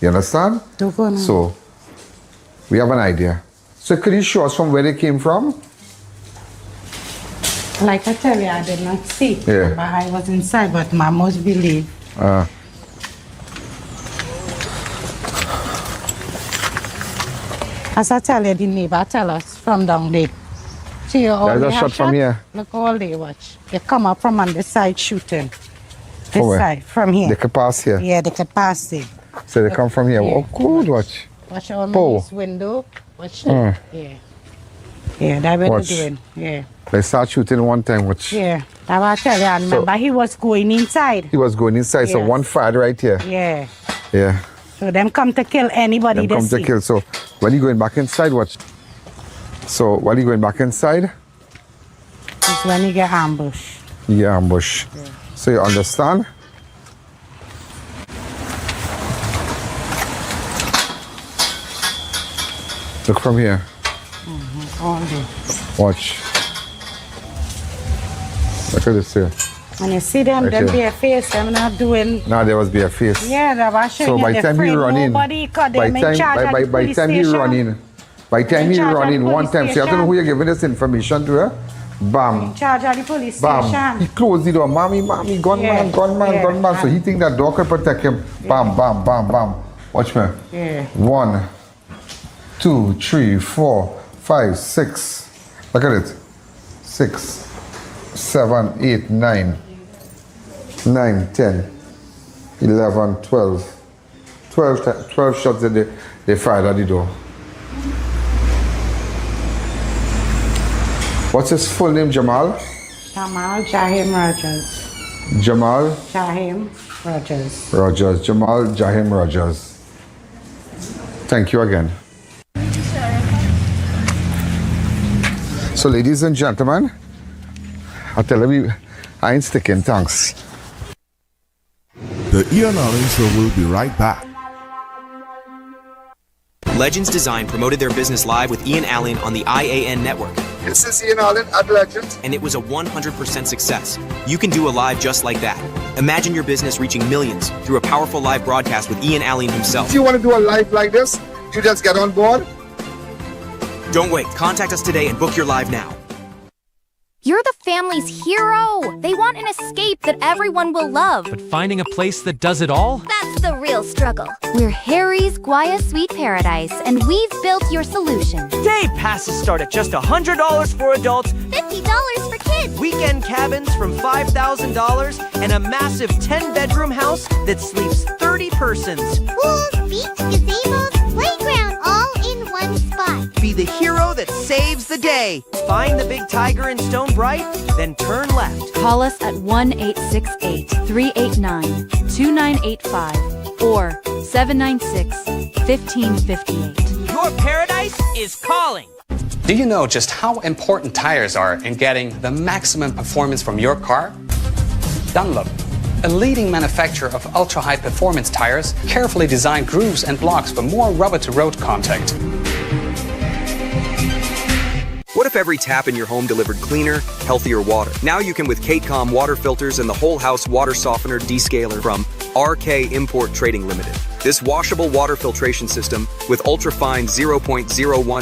You understand? Don't go now. So, we have an idea. So could you show us from where they came from? Like I tell you, I did not see. Yeah. But I was inside, but I must believe. As I tell you, the neighbor tell us from down there. See, all there's a shot from here. Look all they watch. They come up from on the side shooting. This From where? side, from here. They could pass here. Yeah, they could pass there. So they come from here. Yeah. Oh, good, watch. Watch all Oh. this window. Watch Mm. Yeah. Yeah, that's what Watch. they're doing. Yeah. They start shooting one time, watch. Yeah. That's what I tell you. I remember he was going inside. He was going inside, so Yes. one fired right here. Yeah. Yeah. So them come to kill anybody Them they come see. to kill. So when you going back inside, watch. So while you going back inside, It's when you get ambushed. you get ambush. So you understand? Look from here. All day. Watch. Look at this here. And you see them, Right them here. bare face, them not doing. Now there was bare face. Yeah, they were showing So you by the the time he frame. run in, Nobody caught by them in time charge of the by police time he station. run in, by time In he charge run of in the one police time, see, I don't know who you're giving this information to, eh? Bam. In charge of the police Bam. station. He closed the door. Mommy, gunman, Yeah, gunman, yeah. gunman. So he think that door could protect him. Bam, bam, bam, bam. Watch me. Yeah. 1, 2, 3, 4, 5, 6. Look at it. 6, 7, 8, 9. 9, 10, 11, 12. 12 shots that they fired at the door. What's his full name, Jamal? Jamal Jahim Rogers. Jamal Jahim Rogers. Rogers. Jamal Jahim Rogers. Thank you again. So, ladies and gentlemen, I tell you, I ain't sticking, thanks. The I.A.N Show will be right back. Legends Design promoted their business live with I.A.N on the I.A.N network. This is I.A.N at Legends. And it was a 100% success. You can do a live just like that. Imagine your business reaching millions through a powerful live broadcast with I.A.N himself. If you want to do a live like this, you just get on board. Don't wait. Contact us today and book your live now. You're the family's hero. They want an escape that everyone will love. But finding a place that does it all? That's the real struggle. We're Harry's Guaya Sweet Paradise, and we've built your solution. Day passes start at just $100 for adults, $50 for kids. weekend cabins from $5,000, and a massive 10-bedroom house that sleeps 30 persons. Pools, beach, gazebos, playground, all in one spot. Be the hero that saves the day. Find the big tiger in Stone Bright, then turn left. Call us at 1-868-389-2985 or 796-1558. Your paradise is calling. Do you know just how important tires are in getting the maximum performance from your car? Dunlop, a leading manufacturer of ultra-high performance tires, carefully designed grooves and blocks for more rubber-to-road contact. What if every tap in your home delivered cleaner, healthier water? Now you can with Katecom water filters and the whole house water softener descaler from RK Import Trading Limited. This washable water filtration system with ultra-fine 0.01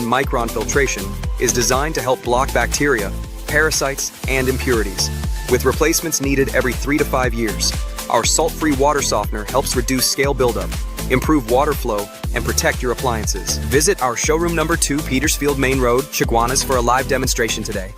micron filtration is designed to help block bacteria, parasites, and impurities, with replacements needed every 3 to 5 years. Our salt-free water softener helps reduce scale buildup, improve water flow, and protect your appliances. Visit our showroom number 2, Petersfield Main Road, Chaguanas, for a live demonstration today.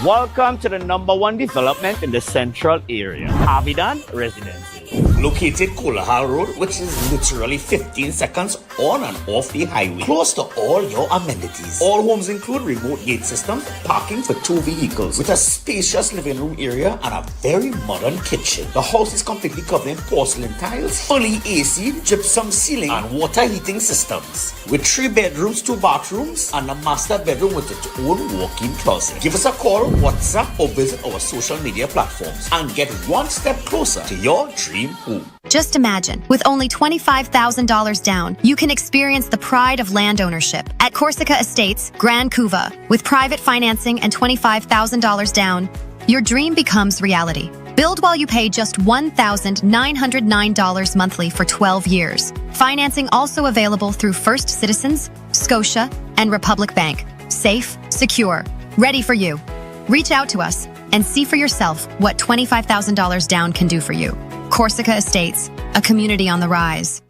Welcome to the #1 development in the central area, I.A.N Residences. Located Kolahal Road, which is literally 15 seconds on and off the highway, close to all your amenities. All homes include remote gate systems, parking for 2 vehicles, with a spacious living room area and a very modern kitchen. The house is completely covered in porcelain tiles, fully AC, gypsum ceiling, and water heating systems, with 3 bedrooms, 2 bathrooms, and a master bedroom with its own walk-in closet. Give us a call, WhatsApp, or visit our social media platforms and get one step closer to your dream home. Just imagine, with only $25,000 down, you can experience the pride of land ownership at Corsica Estates, Grand Couva. With private financing and $25,000 down, your dream becomes reality. Build while you pay just $1,909 monthly for 12 years. Financing also available through First Citizens, Scotia, and Republic Bank. Safe, secure, ready for you. Reach out to us and see for yourself what $25,000 down can do for you. Corsica Estates, a community on the rise.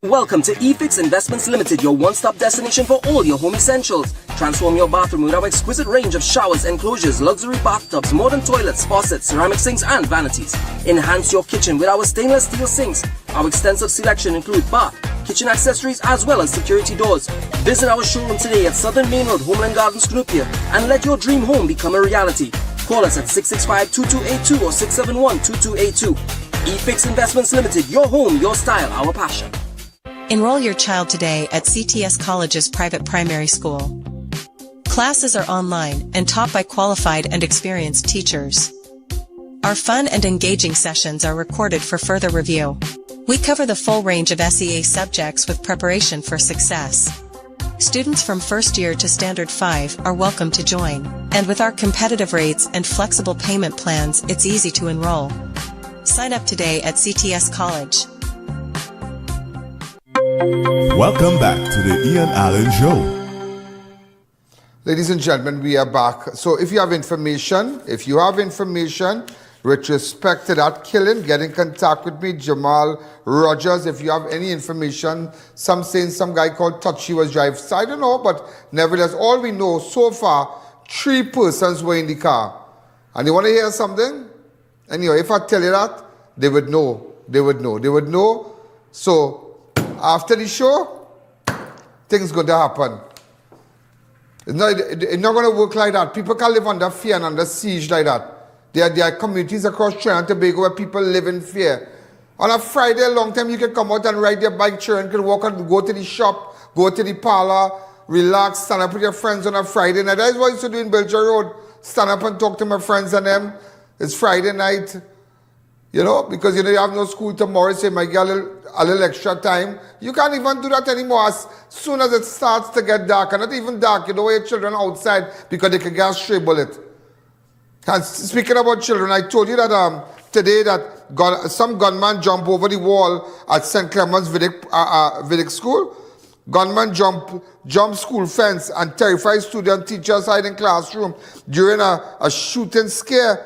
Welcome to eFix Investments Limited, your one-stop destination for all your home essentials. Transform your bathroom with our exquisite range of showers, enclosures, luxury bathtubs, modern toilets, faucets, ceramic sinks, and vanities. Enhance your kitchen with our stainless steel sinks. Our extensive selection includes bath, kitchen accessories, as well as security doors. Visit our showroom today at Southern Main Road, Homeland Gardens, Cunupia, and let your dream home become a reality. Call us at 665-2282 or 671-2282. eFix Investments Limited, your home, your style, our passion. Enroll your child today at CTS College's private primary school. Classes are online and taught by qualified and experienced teachers. Our fun and engaging sessions are recorded for further review. We cover the full range of SEA subjects with preparation for success. Students from first year to standard 5 are welcome to join, and with our competitive rates and flexible payment plans, it's easy to enroll. Sign up today at CTS College. Welcome back to the I.A.N Show. Ladies and gentlemen, we are back. So if you have information with respect to that killing, get in contact with me, Jamal Rogers. If you have any information, some saying some guy called Touchy was driving. So I don't know, but nevertheless, all we know so far, 3 persons were in the car. And you want to hear something? Anyway, if I tell you that, they would know. They would know. So after the show, things going to happen. It's not going to work like that. People can't live under fear and under siege like that. There are communities across Trinidad and Tobago where people live in fear. On a Friday, a long time, you can come out and ride your bike, children can walk and go to the shop, go to the parlor, relax, stand up with your friends on a Friday night. That is what I used to do in Belcher Road. Stand up and talk to my friends and them. It's Friday night, because you have no school tomorrow, so you might get a little extra time. You can't even do that anymore. As soon as it starts to get dark, and not even dark, you don't want your children outside because they can get a stray bullet. And speaking about children, I told you that today that some gunman jumped over the wall at St. Clement's Viddick School. Gunman jump school fence and terrified student teachers hide in classroom during a shooting scare.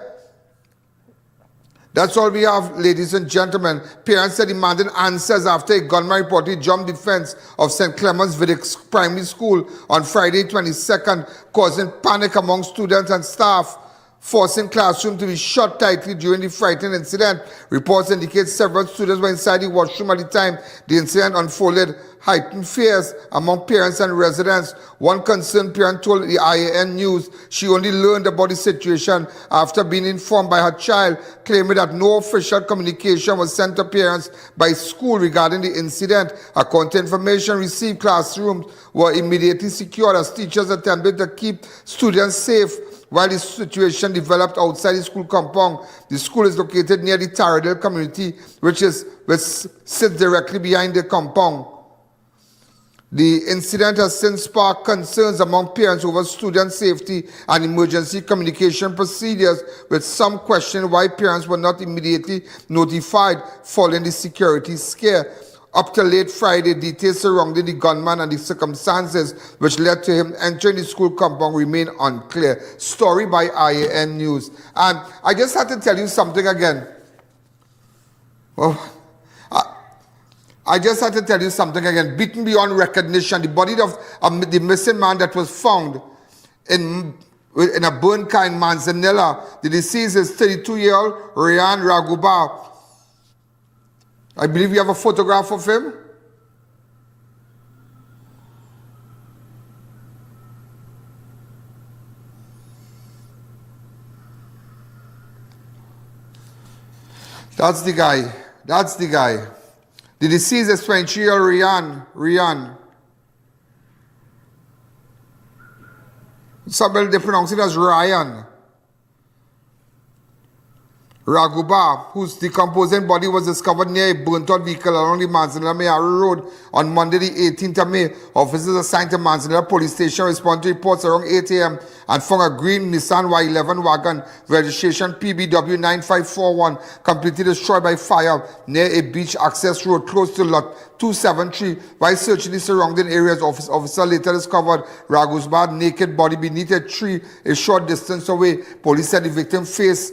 That's all we have, ladies and gentlemen. Parents are demanding answers after a gunman reportedly jumped the fence of St. Clement's Viddick Primary School on Friday 22nd, causing panic among students and staff, forcing classroom to be shut tightly during the frightening incident. Reports indicate several students were inside the washroom at the time the incident unfolded, heightened fears among parents and residents. One concerned parent told the I.A.N News she only learned about the situation after being informed by her child, claiming that no official communication was sent to parents by school regarding the incident. According to information received, classrooms were immediately secured as teachers attempted to keep students safe while the situation developed outside the school compound. The school is located near the Taradale community, which sits directly behind the compound. The incident has since sparked concerns among parents over student safety and emergency communication procedures, with some questioning why parents were not immediately notified following the security scare. Up till late Friday, details surrounding the gunman and the circumstances which led to him entering the school compound remain unclear. Story by I.A.N News. And I just had to tell you something again. Well, I just had to tell you something again. Beaten beyond recognition, the body of the missing man that was found in a burnt car in Manzanilla. The deceased is 32-year-old Ryan Raguba. I believe we have a photograph of him. That's the guy. That's the guy. The deceased is 23-year-old I.A.N. Some people, they pronounce it as Ryan. Raguba, whose decomposing body was discovered near a burnt-out vehicle along the Manzanilla-Mayaro Road on Monday the 18th of May. Officers assigned to Manzanilla Police Station responded to reports around 8 a.m. and found a green Nissan Y12 Wagon, registration PBW 9541, completely destroyed by fire near a beach access road close to lot 273. While searching the surrounding areas, officer later discovered Ragu's naked body beneath a tree a short distance away. Police said the victim's face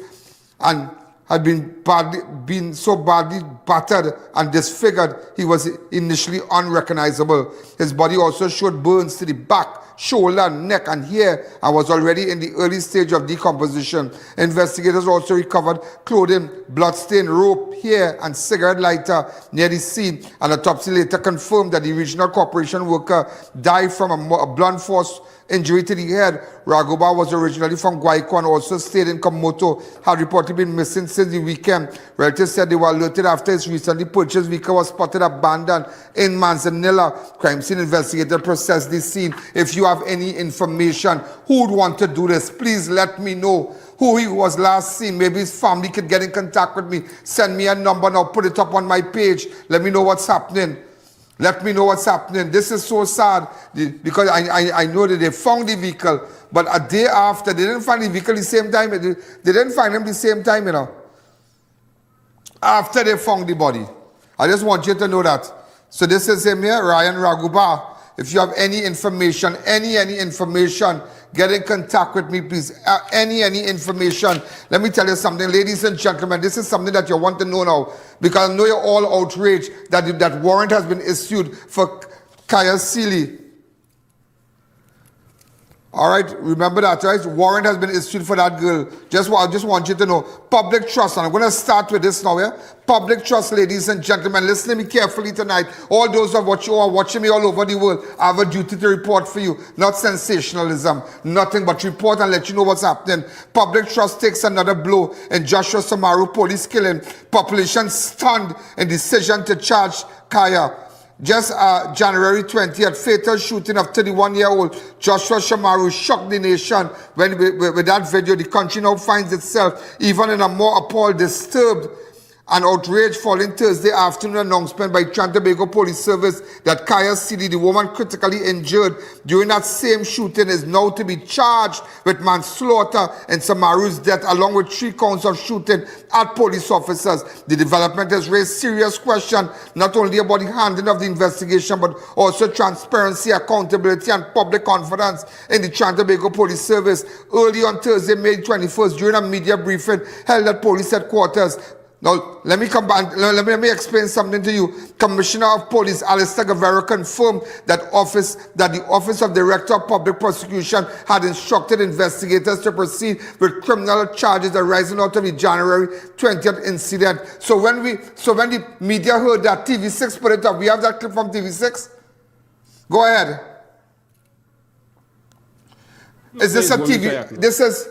and had been so badly battered and disfigured, he was initially unrecognizable. His body also showed burns to the back, shoulder, neck, and hair, and was already in the early stage of decomposition. Investigators also recovered clothing, bloodstained rope, hair, and cigarette lighter near the scene. An autopsy later confirmed that the regional corporation worker died from a blunt force injury to the head. Raguba was originally from Guayco and also stayed in Komoto, had reportedly been missing since the weekend. Relatives said they were alerted after his recently purchased vehicle was spotted abandoned in Manzanilla. Crime scene investigator processed the scene. If you have any information who would want to do this, please let me know who he was last seen. Maybe his family could get in contact with me. Send me a number now, put it up on my page. Let me know what's happening. Let me know what's happening. This is so sad because I know that they found the vehicle, but a day after, they didn't find the vehicle the same time. They didn't find him the same time, you know. After they found the body. I just want you to know that. So this is him here, Ryan Raguba. If you have any information, any information, get in contact with me, please. Any information. Let me tell you something, ladies and gentlemen. This is something that you want to know now, because I know you're all outraged that warrant has been issued for Kaya Sealy. All right, remember that, right? Warrant has been issued for that girl. I just want you to know. Public trust, and I'm going to start with this now, yeah? Public trust, ladies and gentlemen. Listen to me carefully tonight. All those who are watching me all over the world, I have a duty to report for you. Not sensationalism, nothing but report and let you know what's happening. Public trust takes another blow in Joshua Samaru police killing. Population stunned in decision to charge Kaya. Just January 20th, fatal shooting of 31-year-old Joshua Shamaru shocked the nation. With that video, the country now finds itself even in a more appalled, disturbed, and outraged following Thursday afternoon announcement by Trinidad and Tobago Police Service that Kaya Sealy, the woman critically injured during that same shooting, is now to be charged with manslaughter in Samaru's death, along with 3 counts of shooting at police officers. The development has raised serious questions, not only about the handling of the investigation, but also transparency, accountability, and public confidence in the Trinidad and Tobago Police Service. Early on Thursday, May 21st, during a media briefing held at police headquarters, now, let me come back. Let me explain something to you. Commissioner of Police Alistair Guevara confirmed that the Office of Director of Public Prosecution had instructed investigators to proceed with criminal charges arising out of the January 20th incident. So when the media heard that, TV6 put it up. We have that clip from TV6. Go ahead. Is this a TV? This is.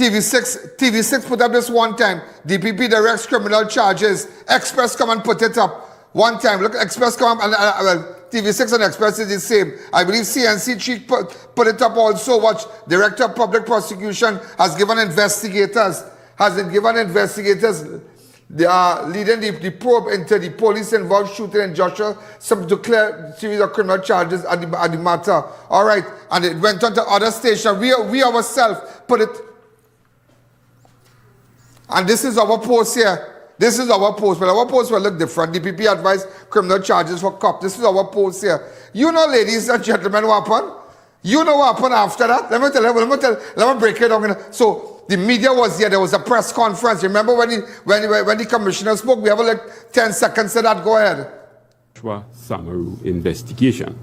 TV6 put up this one time. DPP directs criminal charges. Express come and put it up one time. Look, Express come and TV6 and Express is the same. I believe CNC put it up also. Watch, Director of Public Prosecution has given investigators leading the probe into the police-involved shooting in Joshua, some declared series of criminal charges at the matter. All right, and it went on to other stations. We ourselves put it. And this is our post here. This is our post. But our post will look different. DPP advised criminal charges for cop. This is our post here. You know, ladies and gentlemen, what happened? You know what happened after that? Let me break it down. So the media was here. There was a press conference. Remember when the commissioner spoke? We have like 10 seconds to that. Go ahead. Joshua Samaru investigation.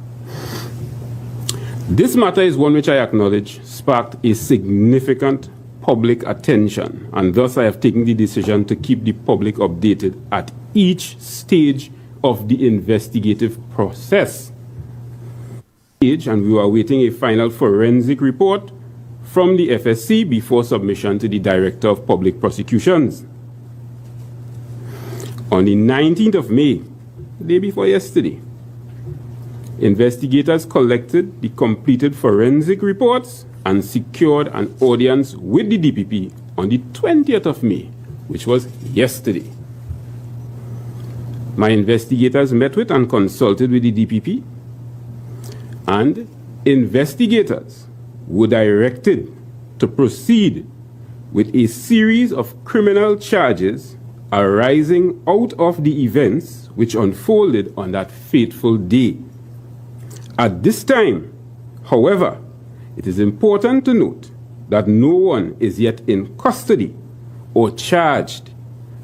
This matter is one which I acknowledge sparked a significant public attention, and thus I have taken the decision to keep the public updated at each stage of the investigative process. And we were awaiting a final forensic report from the FSC before submission to the Director of Public Prosecutions. On the 19th of May, the day before yesterday, investigators collected the completed forensic reports and secured an audience with the DPP on the 20th of May, which was yesterday. My investigators met with and consulted with the DPP, and investigators were directed to proceed with a series of criminal charges arising out of the events which unfolded on that fateful day. At this time, however, it is important to note that no one is yet in custody or charged,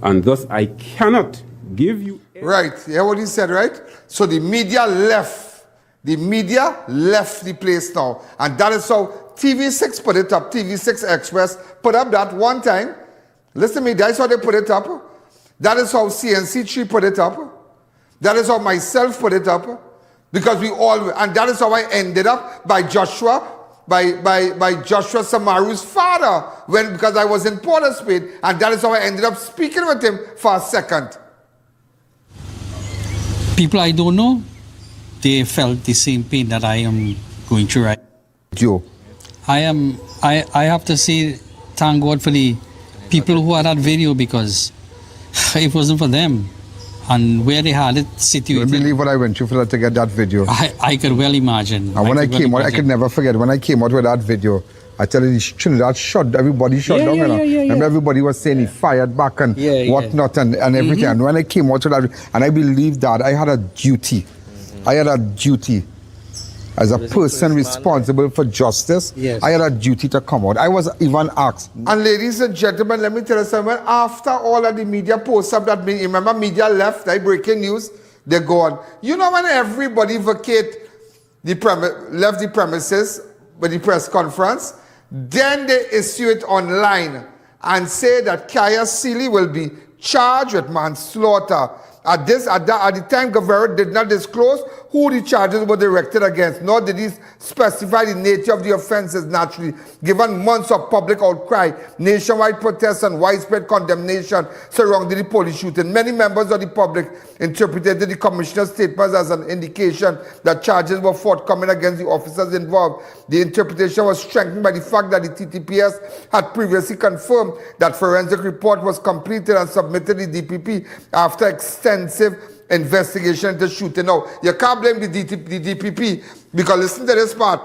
and thus I cannot give you... Right, you hear what he said, right? So the media left. The media left the place now. And that is how TV6 put it up. TV6 Express put up that one time. Listen to me, that's how they put it up. That is how CNC3 put it up. That is how myself put it up. Because we all, and that is how I ended up by Joshua Samaru's father, because I was in Port of Spain, and that is how I ended up speaking with him for a second. People I don't know, they felt the same pain that I am going through right now. I have to say, thank God for the people who had that video, because it wasn't for them. And where they had it situated. You believe what I went through for that to get that video? I could well imagine. And when I came out, I could never forget, when I came out with that video, I tell you, Trinidad shut, everybody shut down. And everybody was saying he fired back and whatnot and everything. And when I came out with that, and I believe that I had a duty. I had a duty. As a person responsible for justice, I had a duty to come out. I was even asked. And ladies and gentlemen, let me tell you something. After all of the media posts up that, remember media left, like breaking news, they go on. You know when everybody left the premises with the press conference, then they issue it online and say that Kaya Sealy will be charged with manslaughter. At the time, Guevara did not disclose who the charges were directed against, nor did he specify the nature of the offenses naturally, given months of public outcry, nationwide protests, and widespread condemnation surrounding the police shooting. Many members of the public interpreted the commissioner's statements as an indication that charges were forthcoming against the officers involved. The interpretation was strengthened by the fact that the TTPS had previously confirmed that forensic report was completed and submitted to the DPP after extensive investigation into shooting. Now, you can't blame the DPP, because listen to this part.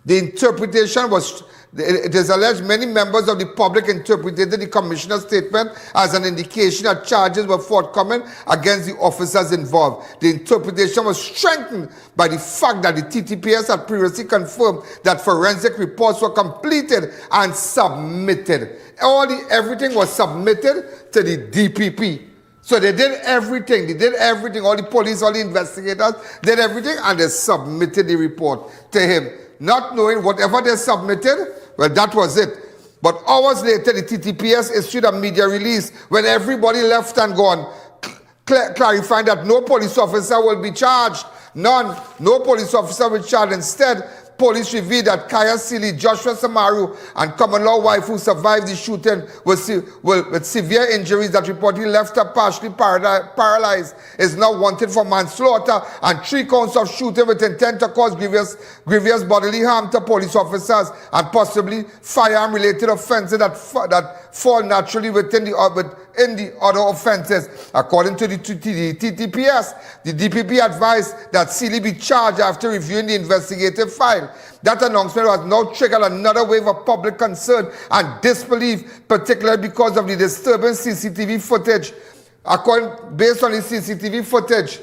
The interpretation was, it is alleged many members of the public interpreted the commissioner's statement as an indication that charges were forthcoming against the officers involved. The interpretation was strengthened by the fact that the TTPS had previously confirmed that forensic reports were completed and submitted. Everything was submitted to the DPP. So they did everything. All the police, all the investigators did everything, and they submitted the report to him. Not knowing whatever they submitted, well, that was it. But hours later, the TTPS issued a media release when everybody left and gone, clarifying that no police officer will be charged. None. No police officer will be charged. Instead, police revealed that Kaya Sealy, Joshua Samaru, and common-law wife who survived the shooting with severe injuries that reportedly left her partially paralyzed is now wanted for manslaughter and 3 counts of shooting with intent to cause grievous bodily harm to police officers, and possibly firearm-related offences that fall naturally within the other offences. According to the TTPS, the DPP advised that Sealy be charged after reviewing the investigative file. That announcement has now triggered another wave of public concern and disbelief, particularly because of the disturbing CCTV footage. Based on the CCTV footage,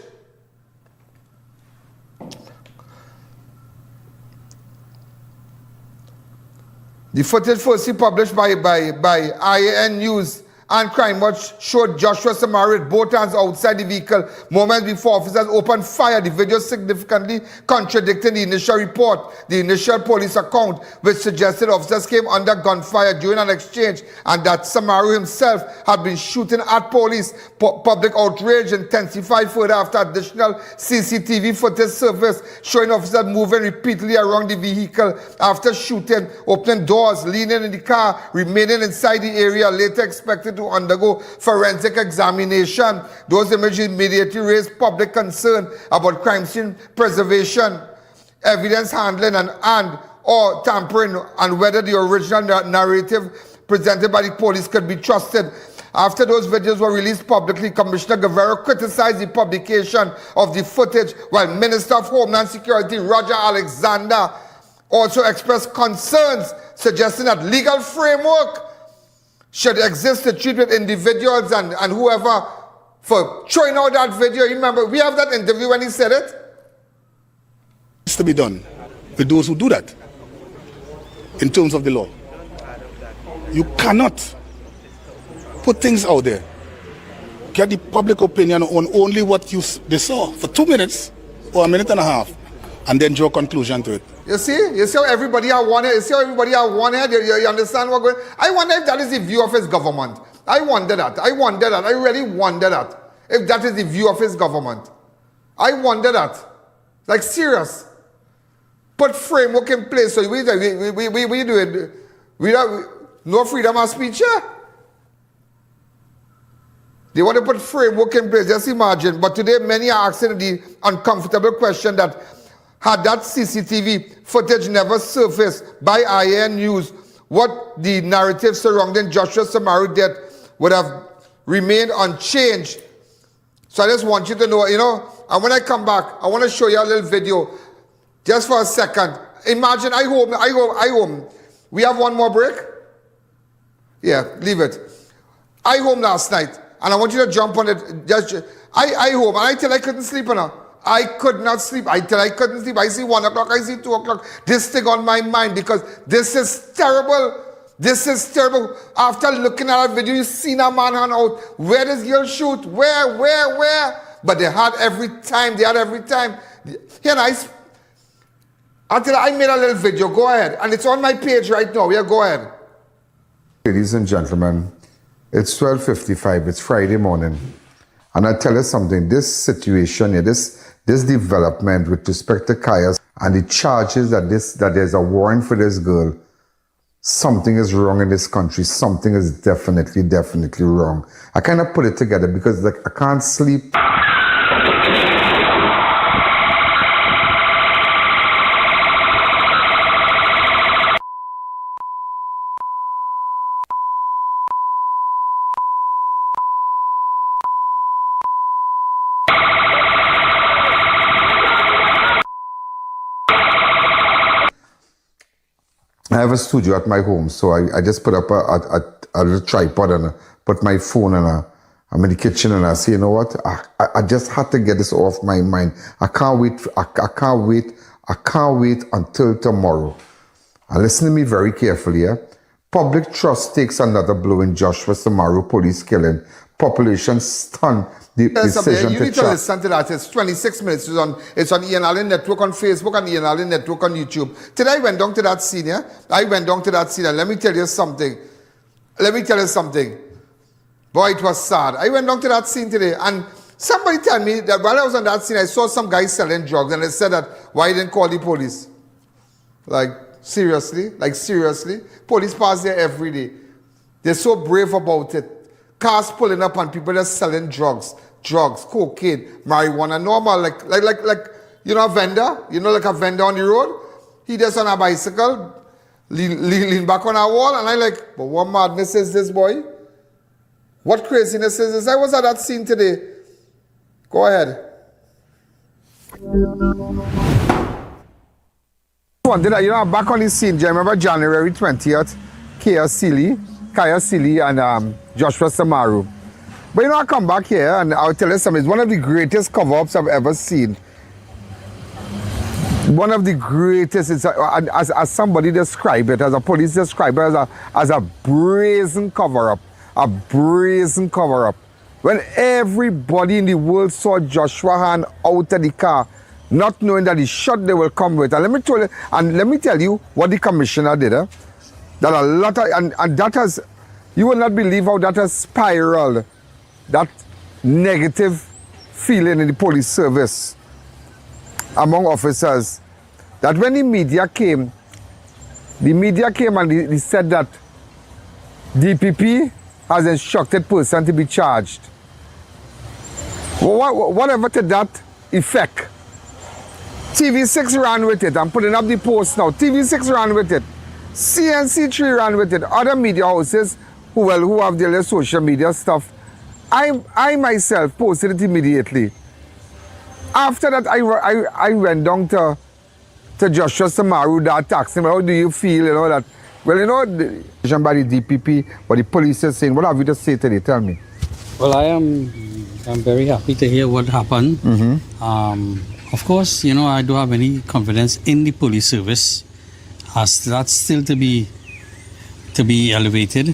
the footage firstly published by I.A.N. News and Crime Watch showed Joshua Samaru with both hands outside the vehicle moments before officers opened fire. The video significantly contradicting the initial report, the initial police account, which suggested officers came under gunfire during an exchange and that Samaru himself had been shooting at police. Public outrage intensified further after additional CCTV footage surfaced, showing officers moving repeatedly around the vehicle after shooting, opening doors, leaning in the car, remaining inside the area, later expected to undergo forensic examination. Those images immediately raised public concern about crime scene preservation, evidence handling, and or tampering, and whether the original narrative presented by the police could be trusted. After those videos were released publicly, Commissioner Guevara criticized the publication of the footage, while Minister of Homeland Security Roger Alexander also expressed concerns, suggesting that legal framework should exist to treat with individuals and whoever for throwing out that video. Remember, we have that interview when he said it. It's to be done with those who do that in terms of the law. You cannot put things out there, get the public opinion on only what they saw for 2 minutes or a minute and a half, and then draw a conclusion to it. You see how everybody are one head? You see how everybody are one head? You understand what going on? I wonder if that is the view of his government. I wonder that. I really wonder that. If that is the view of his government. I wonder that. Like, serious. Put framework in place. So we do it. We have no freedom of speech here. They want to put framework in place. Just imagine. But today, many are asking the uncomfortable question that had that CCTV footage never surfaced by I.A.N. News, what the narrative surrounding Joshua Samaru's death would have remained unchanged. So I just want you to know, and when I come back, I want to show you a little video, just for a second. Imagine, I home. We have one more break? Yeah, leave it. I home last night, and I want you to jump on it. I home, and I tell I couldn't sleep enough. I could not sleep. I couldn't sleep. I see 1 o'clock, I see 2 o'clock. This thing on my mind because this is terrible. This is terrible. After looking at that video, you see a man hand out. Where does girl shoot? Where? But they had every time. Here, I made a little video. Go ahead. And it's on my page right now. Yeah, go ahead. Ladies and gentlemen, it's 12:55. It's Friday morning. And I tell you something, this situation here, this development with respect to Kayas and the charges that there's a warrant for this girl, something is wrong in this country. Something is definitely wrong. I kind of put it together because I can't sleep. I have a studio at my home, so I just put up a little tripod and put my phone and I'm in the kitchen and I say, you know what? I just had to get this off my mind. I can't wait until tomorrow. And listen to me very carefully, yeah? Public trust takes another blow in Joshua Samaru police killing. Population stunned. The decision you need to listen to that. It's 26 minutes. It's on I.A.N Network on Facebook and I.A.N Network on YouTube. Today I went down to that scene, yeah? And let me tell you something. Boy, it was sad. I went down to that scene today and somebody tell me that while I was on that scene, I saw some guy selling drugs and they said that, why didn't call the police? Like, seriously? Police pass there every day. They're so brave about it. Cars pulling up and people just selling drugs, cocaine, marijuana, normal, like a vendor, like a vendor on the road. He just on a bicycle, lean back on a wall, and I like, but what madness is this, boy? What craziness is this? I was at that scene today. Go ahead. Back on the scene, do you remember January 20th, Kaya Sealy and Joshua Samaru. But I come back here and I'll tell you something, it's one of the greatest cover-ups I've ever seen. One of the greatest, as somebody described it, as a police described it, as a brazen cover-up. a brazen cover-up. When everybody in the world saw Joshua hand out of the car, not knowing that the shot they will come with. And let me tell you what the commissioner did. That a lot of, and that has, you will not believe how that has spiraled, that negative feeling in the police service among officers. That when the media came and they said that DPP has instructed person to be charged. Well, whatever to that effect. TV6 ran with it. I'm putting up the post now. TV6 ran with it. CNC3 ran with it. Other media houses who have their social media stuff. I myself posted it immediately. After that, I went down to Joshua Samaru, that asked him, how do you feel, you know, that, well, you know, by the DPP, but the police is saying, what have you to say today? Tell me. Well, I'm very happy to hear what happened. Of course, you know, I don't have any confidence in the police service, as that's still to be elevated.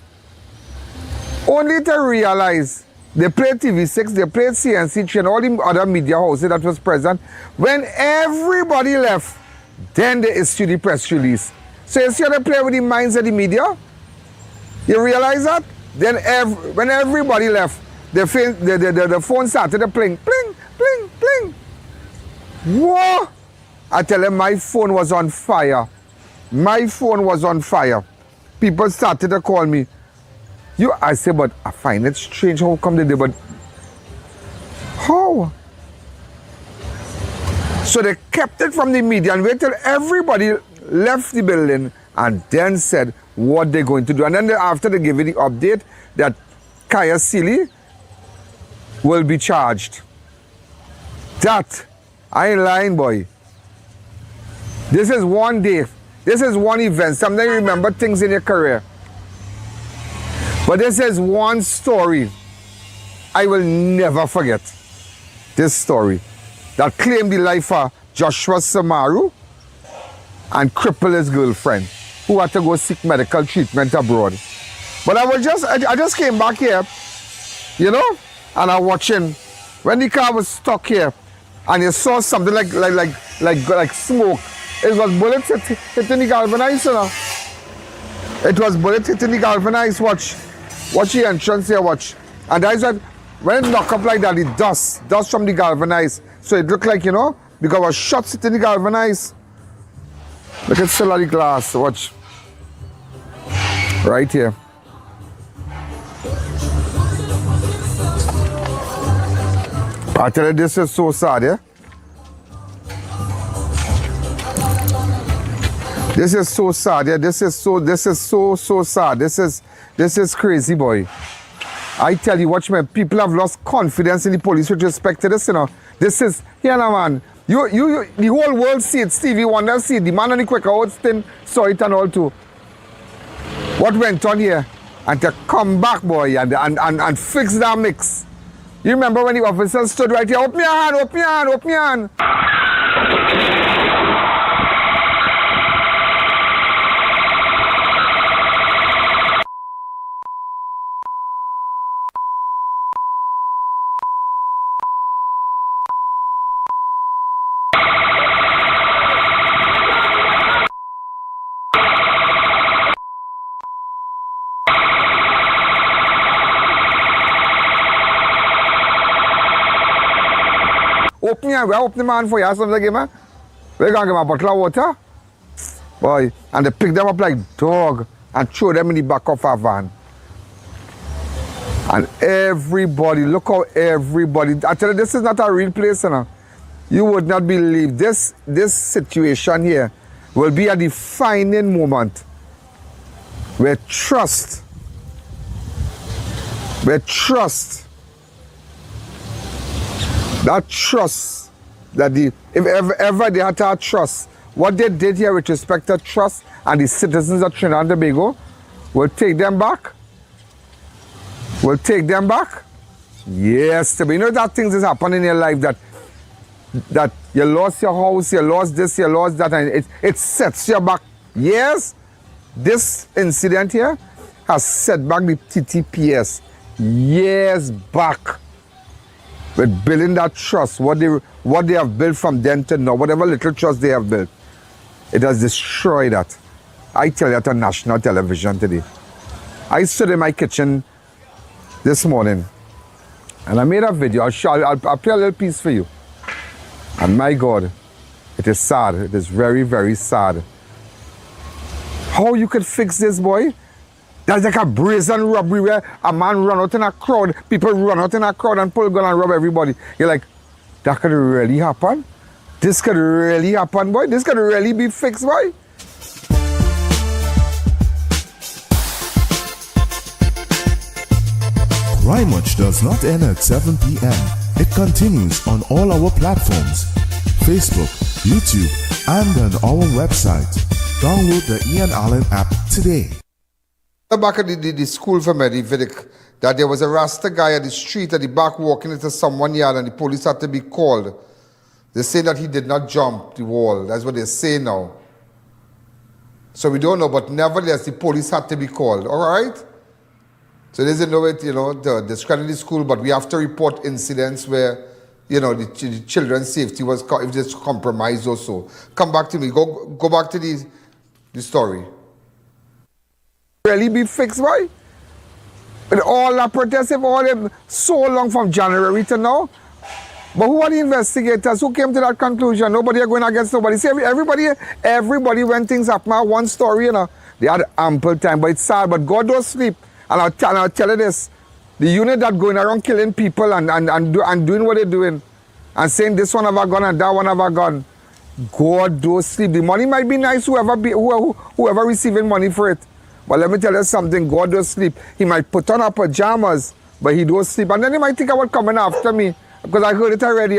Only to realize they played TV6, they played CNC3 and all the other media houses that was present. When everybody left, then they issued the press release. So you see how they play with the minds of the media? You realize that? Then when everybody left, the phone started to pling, pling, pling, pling. Whoa! I tell them my phone was on fire. My phone was on fire. People started to call me. I say, but I find it strange. How come they did? But how? So they kept it from the media and waited till everybody left the building and then said what they're going to do. And then after they gave you the update that Kaya Sealy will be charged. That, I ain't lying, boy. This is one day. This is one event. Sometimes you remember things in your career. But this is one story I will never forget. This story that claimed the life of Joshua Samaru and crippled his girlfriend who had to go seek medical treatment abroad. But I just came back here, you know, and I'm watching when the car was stuck here and you saw something like smoke. It was bullets hitting the galvanized, you know. It was bullets hitting the galvanized. Watch the entrance here, watch. And that's what, when it knocked up like that, the dust from the galvanized. So it looked like, you know, because I was shots hitting the galvanized. Look at still at the glass, watch. Right here. I tell you, this is so sad, yeah? This is so sad, yeah? This is so sad. This is crazy, boy. I tell you, watch me, people have lost confidence in the police with respect to this, you know. This is, here now, man. The whole world see it. Stevie Wonder see it. The man on the quick out thing saw it and all too. What went on here? And to come back, boy, and fix that mix. You remember when the officers stood right here, open your hand, open your hand, open your hand. Open your hand, we open the hand for you, something like that. We're going to give them a bottle of water. Boy, and they pick them up like dog and throw them in the back of a van. And everybody, look how everybody, I tell you, this is not a real place, you know. You would not believe this situation here will be a defining moment where trust, that trust, that if ever they had to have trust, what they did here with respect to trust and the citizens of Trinidad and Tobago will take them back. Will take them back. Yes, you know that things is happening in your life that you lost your house, you lost this, you lost that, and it sets you back. Yes, this incident here has set back the TTPS years back with building that trust, what they have built from then to now, whatever little trust they have built. It has destroyed that. I tell you that on national television today. I stood in my kitchen this morning and I made a video. I'll play a little piece for you. And my God, it is sad. It is very, very sad. How you could fix this, boy? That's like a brazen robbery where a man run out in a crowd, people run out in a crowd and pull a gun and rob everybody. You're like, that could really happen? This could really happen, boy? This could really be fixed, boy? Crime Watch does not end at 7 p.m. It continues on all our platforms, Facebook, YouTube, and on our website. Download the I.A.N. Allen app today. Back at the school for Medividic, that there was a Rasta guy at the street at the back walking into someone's yard and the police had to be called. They say that he did not jump the wall. That's what they say now. So we don't know, but nevertheless, the police had to be called. All right? So there's no way, to discredit the school, but we have to report incidents where, the children's safety was, if there's compromised or so. Come back to me. Go back to the story. Really be fixed, right? With all that protest, all them so long from January to now. But who are the investigators? Who came to that conclusion? Nobody are going against nobody. See, everybody when things happen, one story, they had ample time. But it's sad, but God don't sleep. And I'll tell you this, the unit that going around killing people and doing what they're doing and saying this one have a gun and that one have a gun, God don't sleep. The money might be nice, whoever receiving money for it. But let me tell you something, God don't sleep. He might put on our pajamas, but he don't sleep. And then he might think about coming after me. Because I heard it already.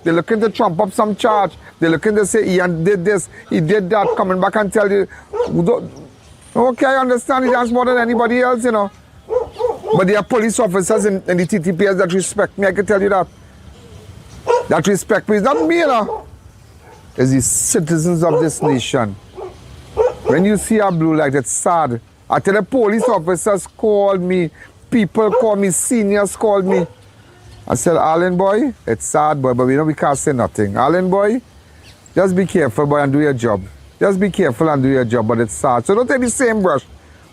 They're looking to trump up some charge. They're looking to say I.A.N. did this, he did that, coming back and tell you. Okay, I understand he dance more than anybody else, But there are police officers in the TTPS that respect me, I can tell you that. That respect me. It's not me, It's the citizens of this nation. When you see a blue light, it's sad. I tell the police officers called me, people called me, seniors called me. I said, Allen boy, it's sad, boy, but we can't say nothing. Allen boy, just be careful, boy, and do your job. Just be careful and do your job, but it's sad. So don't take the same brush.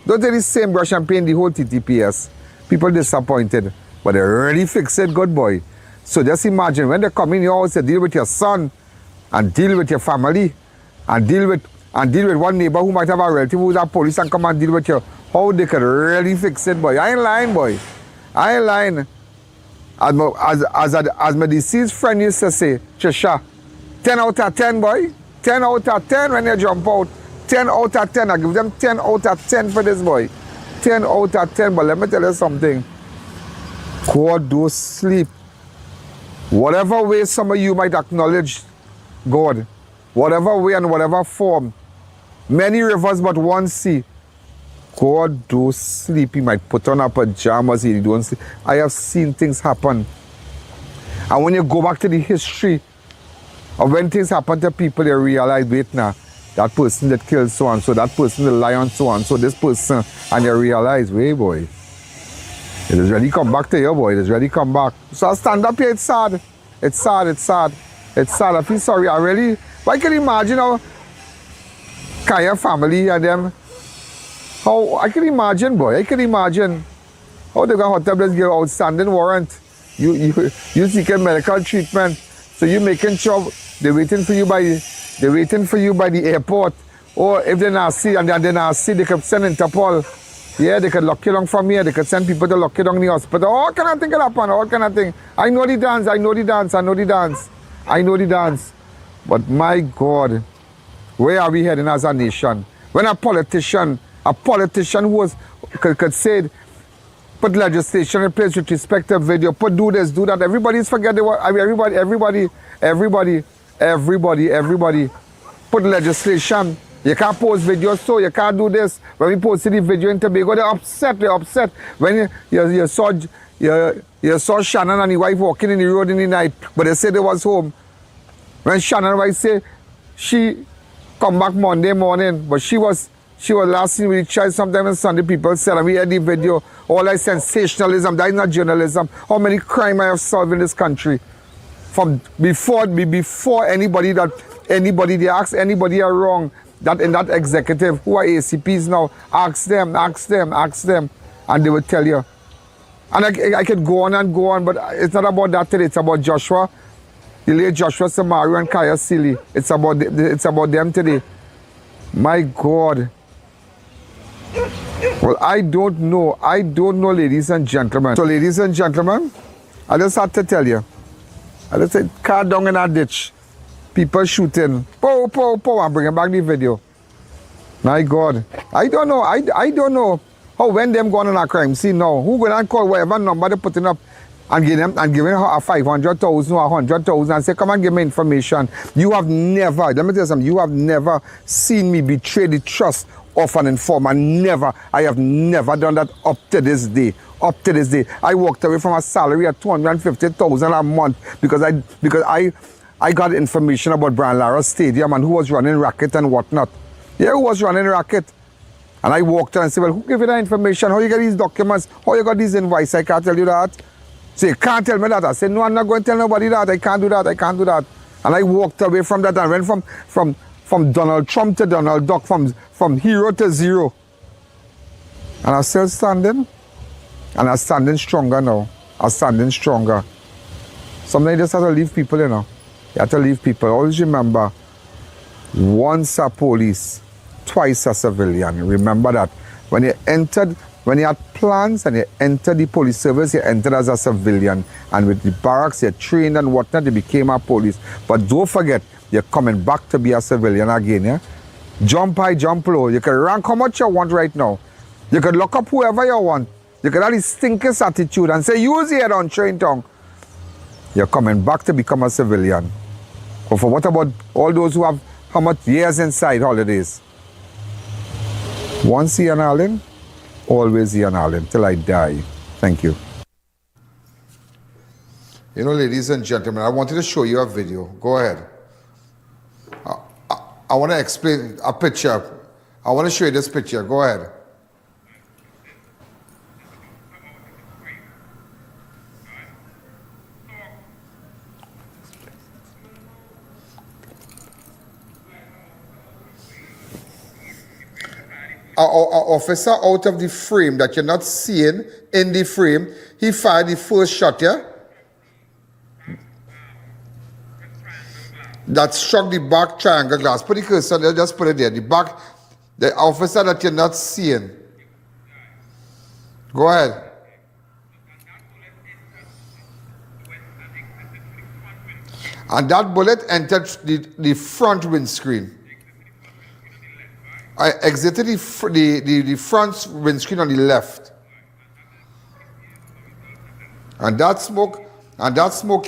Don't take the same brush and paint the whole TTPS. People disappointed, but they really fix it, good boy. So just imagine when they come in your house, they deal with your son, and deal with your family, and deal with one neighbor who might have a relative who's a police and come and deal with you. How they could really fix it, boy. I ain't lying, boy. I ain't lying. As my deceased friend used to say, Trisha, 10 out of 10, boy. 10 out of 10 when they jump out. 10 out of 10. I give them 10 out of 10 for this, boy. 10 out of 10. But let me tell you something. God don't sleep. Whatever way some of you might acknowledge God, whatever way and whatever form, many rivers but one sea, God don't sleep. He might put on our pajamas, he don't sleep. I have seen things happen. And when you go back to the history of when things happen to people, you realize, wait now, that person that killed so-and-so, that person that lied on so-and-so, this person, and you realize, wait, boy, it has really come back to you, boy. It has really come back. So I stand up here, it's sad. It's sad, it's sad. It's sad. I feel sorry. I can imagine how Kaya family and them, I can imagine, boy. I can imagine how they got hot this girl outstanding warrant. You seeking medical treatment. So you making sure they're waiting for you by the airport. Or if they're not see and they're not see, they could send Interpol. Yeah, they could lock you down from here. They could send people to lock you down in the hospital. All kind of thing can happen. All kind of thing. I know the dance. But my God, where are we heading as a nation? When a politician who could say, put legislation in place with respect to video, do this, do that. Everybody's forgetting what, everybody. Put legislation. You can't post videos, so you can't do this. When we posted the video in Tobago, they're upset. When you saw Shannon and his wife walking in the road in the night, but they said they was home. When Shannon's wife say she come back Monday morning, but she was She was last seen with the child. Sometimes on Sunday people said, and we had the video, all that sensationalism, that is not journalism. How many crime I have solved in this country? From before anybody they ask anybody are wrong, that in that executive, who are ACPs now, ask them, and they will tell you. And I could go on, but it's not about that today, it's about Joshua, the late Joshua Samaru and Kaya Silly. It's about them today. My God. Well, I don't know, ladies and gentlemen. So, ladies and gentlemen, I just have to tell you, I just said, car down in a ditch, people shooting, pow, pow, pow, and bringing back the video. My God, I don't know how when them going on a crime scene now, who gonna call whatever number they putting up and giving her a 500,000 or 100,000 and say, come and give me information. You have never, let me tell you something, you have never seen me betray the trust of an informer. Never. I have never done that up to this day. I walked away from a salary at 250,000 a month because I got information about Brian Lara Stadium and who was running racket and whatnot. Yeah, who was running racket? And I walked in and said, well, who gave you that information? How you get these documents? How you got these invoices? I can't tell you that. So you can't tell me that. I said, no, I'm not going to tell nobody that. I can't do that. And I walked away from that and went from Donald Trump to Donald Duck, from hero to zero. And I'm still standing. And I'm standing stronger now. Sometimes you just have to leave people, you know. You have to leave people. Always remember, once a police, twice a civilian. Remember that. When you had plans and you entered the police service, you entered as a civilian. And with the barracks, you trained and whatnot, you became a police. But don't forget, you're coming back to be a civilian again, yeah? Jump high, jump low. You can rank how much you want right now. You can lock up whoever you want. You can have this stinkest attitude and say, use your head on train tongue. You're coming back to become a civilian. But for what about all those who have how much years inside holidays? Once Ian Allen, always Ian Allen, till I die. Thank you. You know, ladies and gentlemen, I wanted to show you a video. Go ahead. I want to explain a picture. I want to show you this picture. Go ahead. Our officer out of the frame that you're not seeing in the frame, he fired the first shot, yeah? That struck the back triangle glass. Put the cursor there, just put it there. The back, the officer that you're not seeing. Go ahead. And that bullet entered the front windscreen. I exited the front windscreen on the left. And that smoke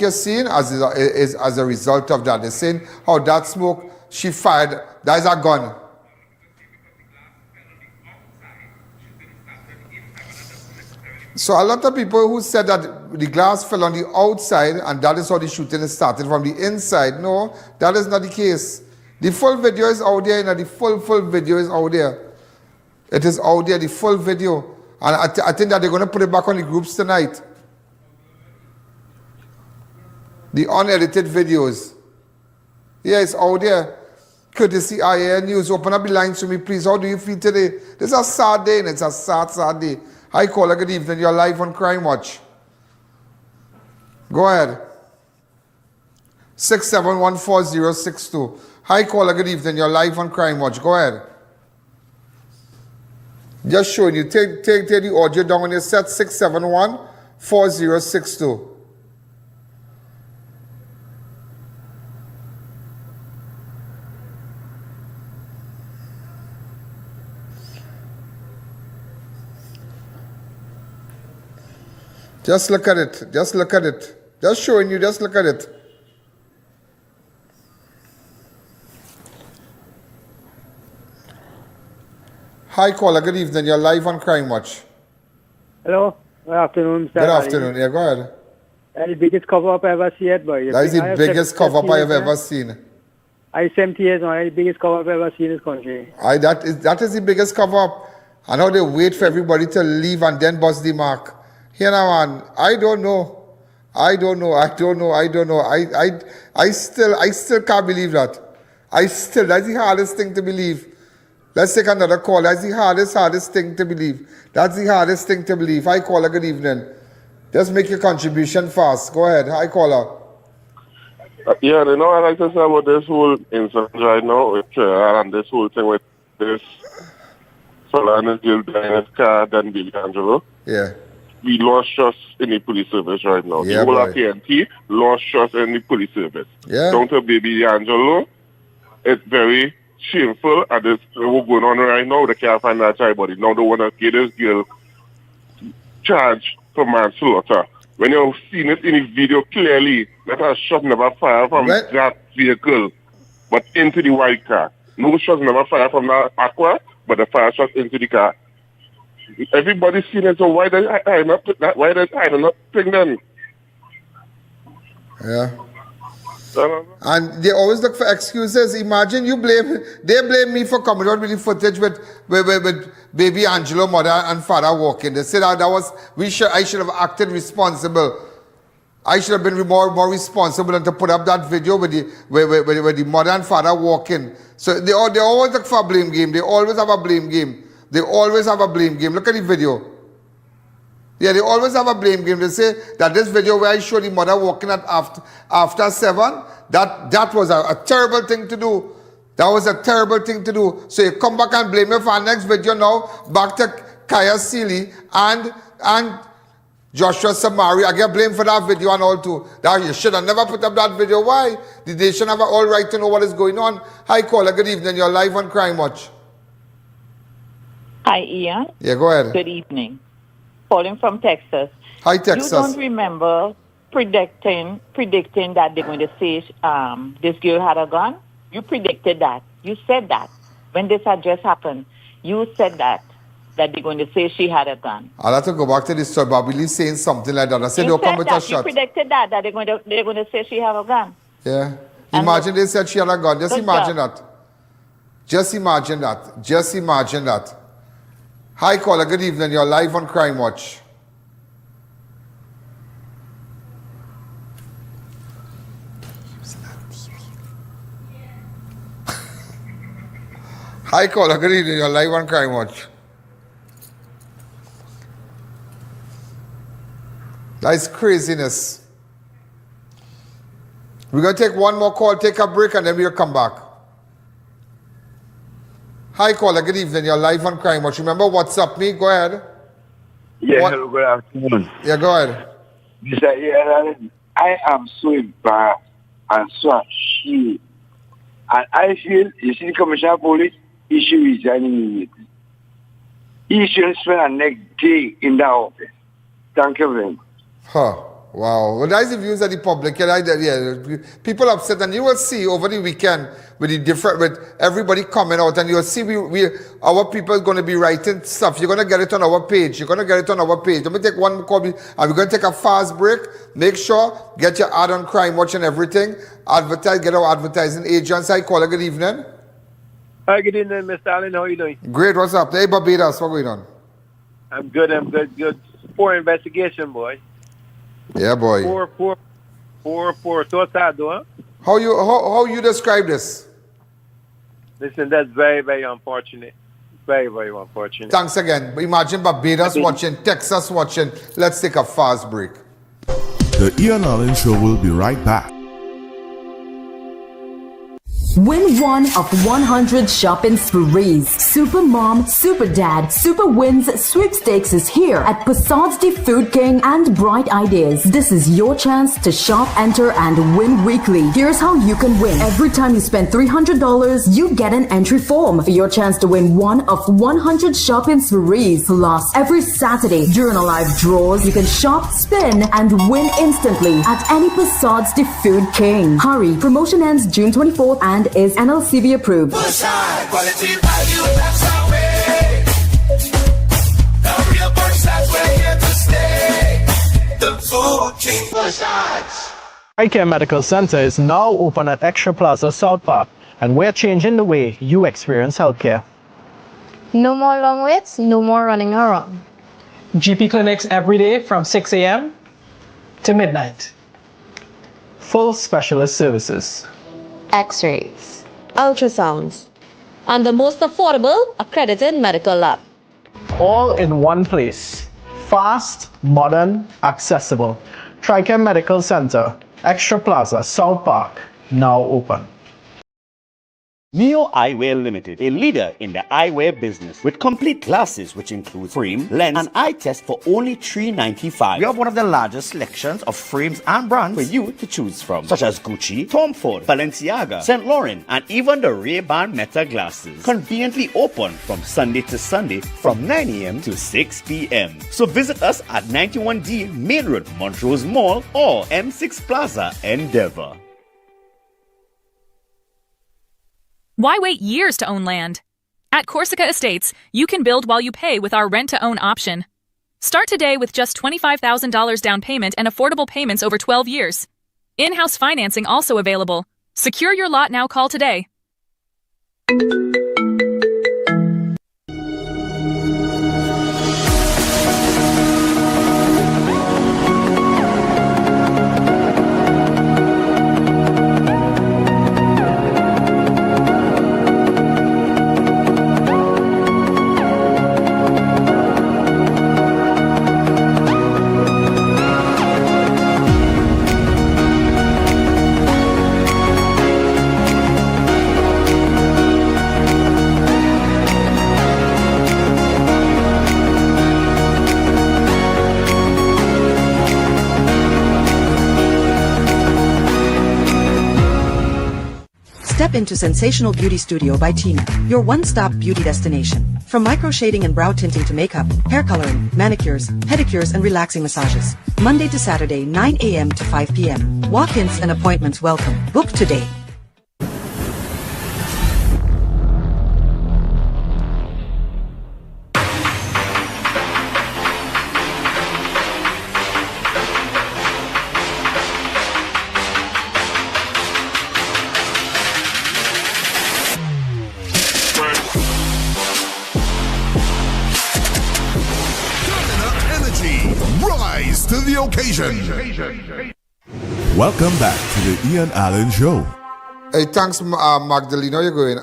you're seeing is as a result of that. They're saying how that smoke she fired, that is a gun. So a lot of people who said that the glass fell on the outside and that is how the shooting started from the inside. No, that is not the case. The full video is out there, the full video is out there. It is out there, the full video. And I think that they're going to put it back on the groups tonight. The unedited videos. Yeah, it's out there. Courtesy I.A.N. News. Open up the lines to me, please. How do you feel today? This is a sad day, and it's a sad day. Hi, caller, good evening. You're live on Crime Watch. Go ahead. 6714062. Hi, caller, good evening. You're live on Crime Watch. Go ahead. Just showing you. Take the audio down on your set. 6714062. Just look at it. Just look at it. Just showing you. Just look at it. Hi, caller. Good evening. You're live on Crime Watch. Hello. Good afternoon, sir. Good afternoon. Yeah, go ahead. That's the biggest cover-up I ever seen, boy. That is the biggest cover-up I have ever seen. I 70 years old. The biggest cover I've ever seen in this country. That is the biggest cover up. And how they wait for everybody to leave and then bust the mark. Here now, man, I don't know. I still can't believe that. That's the hardest thing to believe. Let's take another call. That's the hardest thing to believe. Hi, caller, good evening. Just make your contribution fast. Go ahead. Hi, caller. Yeah, you know, I like to say about this whole incident right now with and this whole thing with this fella and his girl in his car, then Billy Angelo. Yeah. We lost trust in the police service right now. Yeah, the whole boy. of TNT lost trust in the police service. Yeah. Down to Baby Angelo, it's very shameful, and this what's going on right now. They can't find that child body. Now they want to get this girl charged for manslaughter. When you've seen it in the video clearly, that a shot never fired from that vehicle, but into the white car. No shots never fired from that Aqua, but the fire shot into the car. Everybody's seen it, so why did I not put that? Why did I not bring them? Yeah. And they always look for excuses. Imagine they blame me for coming out with the footage with baby Angelo, mother and father walking. They said I should have acted responsible. I should have been more responsible than to put up that video with the mother and father walking. So they always look for a blame game. They always have a blame game. Look at the video. Yeah, they always have a blame game. They say that this video where I showed the mother walking at after 7, that was a terrible thing to do. That was a terrible thing to do. So you come back and blame me for our next video now. Back to Kaya Seeley and Joshua Samari. I get blamed for that video and all too. That you should have never put up that video. Why? The nation have all right to know what is going on. Hi, caller. Good evening. You're live on Crime Watch. Hi, Ian. Yeah, go ahead. Good evening. Calling from Texas. Hi, Texas. You don't remember predicting that they're going to say this girl had a gun? You predicted that. You said that. When this had just happened, you said that they're going to say she had a gun. I'll have to go back to the story. Babili saying something like that. I said they'll come with a shot. You predicted that they're going to say she have a gun. Yeah. Imagine they said she had a gun. Just imagine that. Just imagine that. Hi, caller. Good evening. You're live on Crime Watch. Hi, caller. Good evening. You're live on Crime Watch. That's craziness. We're going to take one more call, take a break, and then we'll come back. Hi, caller. Good evening. You're live on Crime Watch. Remember, WhatsApp me. Go ahead. Yeah, hello, good afternoon. Yeah, go ahead. Mr. A.N, I am so embarrassed and so ashamed. And I feel, you see the Commissioner of Police, he should resign immediately. He shouldn't spend a next day in that office. Thank you very much. Huh. Wow. Well, that's the views of the public. Yeah, people upset, and you will see over the weekend with everybody coming out, and you'll see our people are going to be writing stuff. You're going to get it on our page. Let me take one call, and we're going to take a fast break. Make sure, get your ad on Crime Watch and everything. Get our advertising agents. Hi, caller. Good evening. Hi, good evening, Mr. Allen. How are you doing? Great. What's up? Hey, Barbados. What's going on? I'm good. Good. For investigation, boy. Yeah, boy. Poor. So sad, though, huh? How you describe this? Listen, that's very, very unfortunate. Very, very unfortunate. Thanks again. Imagine Barbados watching, Texas watching. Let's take a fast break. The Ian Allen Show will be right back. Win one of 100 shopping sprees. Super Mom, Super Dad, Super Wins sweepstakes is here at Passad's the Food King and Bright Ideas. This is your chance to shop, enter, and win weekly. Here's how you can win. Every time you spend $300, you get an entry form for your chance to win one of 100 shopping sprees. Plus, every Saturday during our live draws, you can shop, spin, and win instantly at any Passad's the Food King. Hurry! Promotion ends June 24th and is NLCB approved. Push hard, quality value, that's our way. The real Bushside, we're here to stay. The Food King Bushside. I.A.N Medical Center is now open at Extra Plaza South Park, and we're changing the way you experience healthcare. No more long waits, no more running around. GP clinics every day from 6 a.m. to midnight. Full specialist services. X-rays, ultrasounds, and the most affordable accredited medical lab. All in one place. Fast, modern, accessible. I.A.N Medical Center, Extra Plaza, South Park, now open. Neo Eyewear Limited, a leader in the eyewear business with complete glasses which include frame, lens, and eye test for only $3.95. We have one of the largest selections of frames and brands for you to choose from, such as Gucci, Tom Ford, Balenciaga, St. Laurent, and even the Ray-Ban Meta glasses. Conveniently open from Sunday to Sunday from 9 a.m. to 6 p.m. So visit us at 91D Main Road, Montrose Mall, or M6 Plaza, Endeavor. Why wait years to own land? At Corsica Estates, you can build while you pay with our rent-to-own option. Start today with just $25,000 down payment and affordable payments over 12 years. In-house financing also available. Secure your lot now. Call today. Step into Sensational Beauty Studio by Tina, your one-stop beauty destination. From micro shading and brow tinting to makeup, hair coloring, manicures, pedicures, and relaxing massages. Monday to Saturday, 9 a.m. to 5 p.m. Walk-ins and appointments welcome. Book today. To the occasion. Welcome back to the I.A.N Show. Hey, thanks, Magdalena. You're going.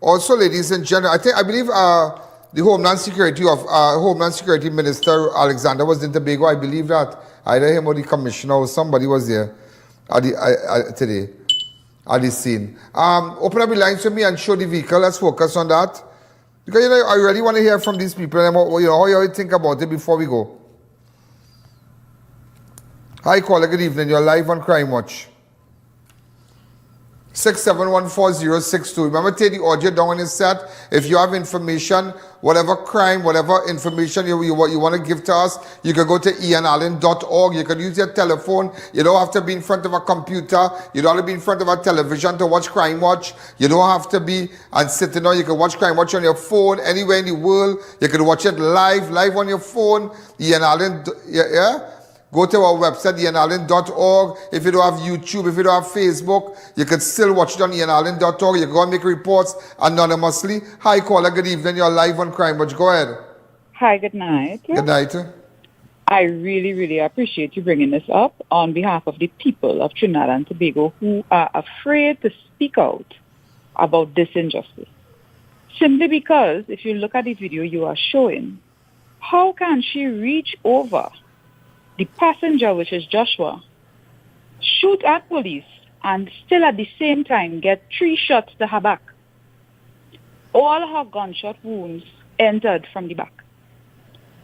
Also, ladies and gentlemen, I believe the Homeland Security Minister Alexander was in Tobago. I believe that either him or the commissioner or somebody was there today at the scene. Open up the lines for me and show the vehicle. Let's focus on that because I really want to hear from these people and how you think about it before we go. Hi, caller. Good evening. You're live on Crime Watch. 6714062. Remember, take the audio down on your set. If you have information, whatever crime, whatever information you want to give to us, you can go to ianallen.org. You can use your telephone. You don't have to be in front of a computer. You don't have to be in front of a television to watch Crime Watch. You don't have to be and sitting on. You can watch Crime Watch on your phone anywhere in the world. You can watch it live on your phone. Ian Allen, yeah? Go to our website, ianallen.org. If you don't have YouTube, if you don't have Facebook, you can still watch it on ianallen.org. You can go and make reports anonymously. Hi, caller. Good evening. You're live on Crime Watch. Go ahead. Hi, good night. Good night. I really, really appreciate you bringing this up on behalf of the people of Trinidad and Tobago who are afraid to speak out about this injustice. Simply because if you look at the video you are showing, how can she reach over the passenger, which is Joshua, shoot at police and still at the same time get 3 shots to her back? All her gunshot wounds entered from the back.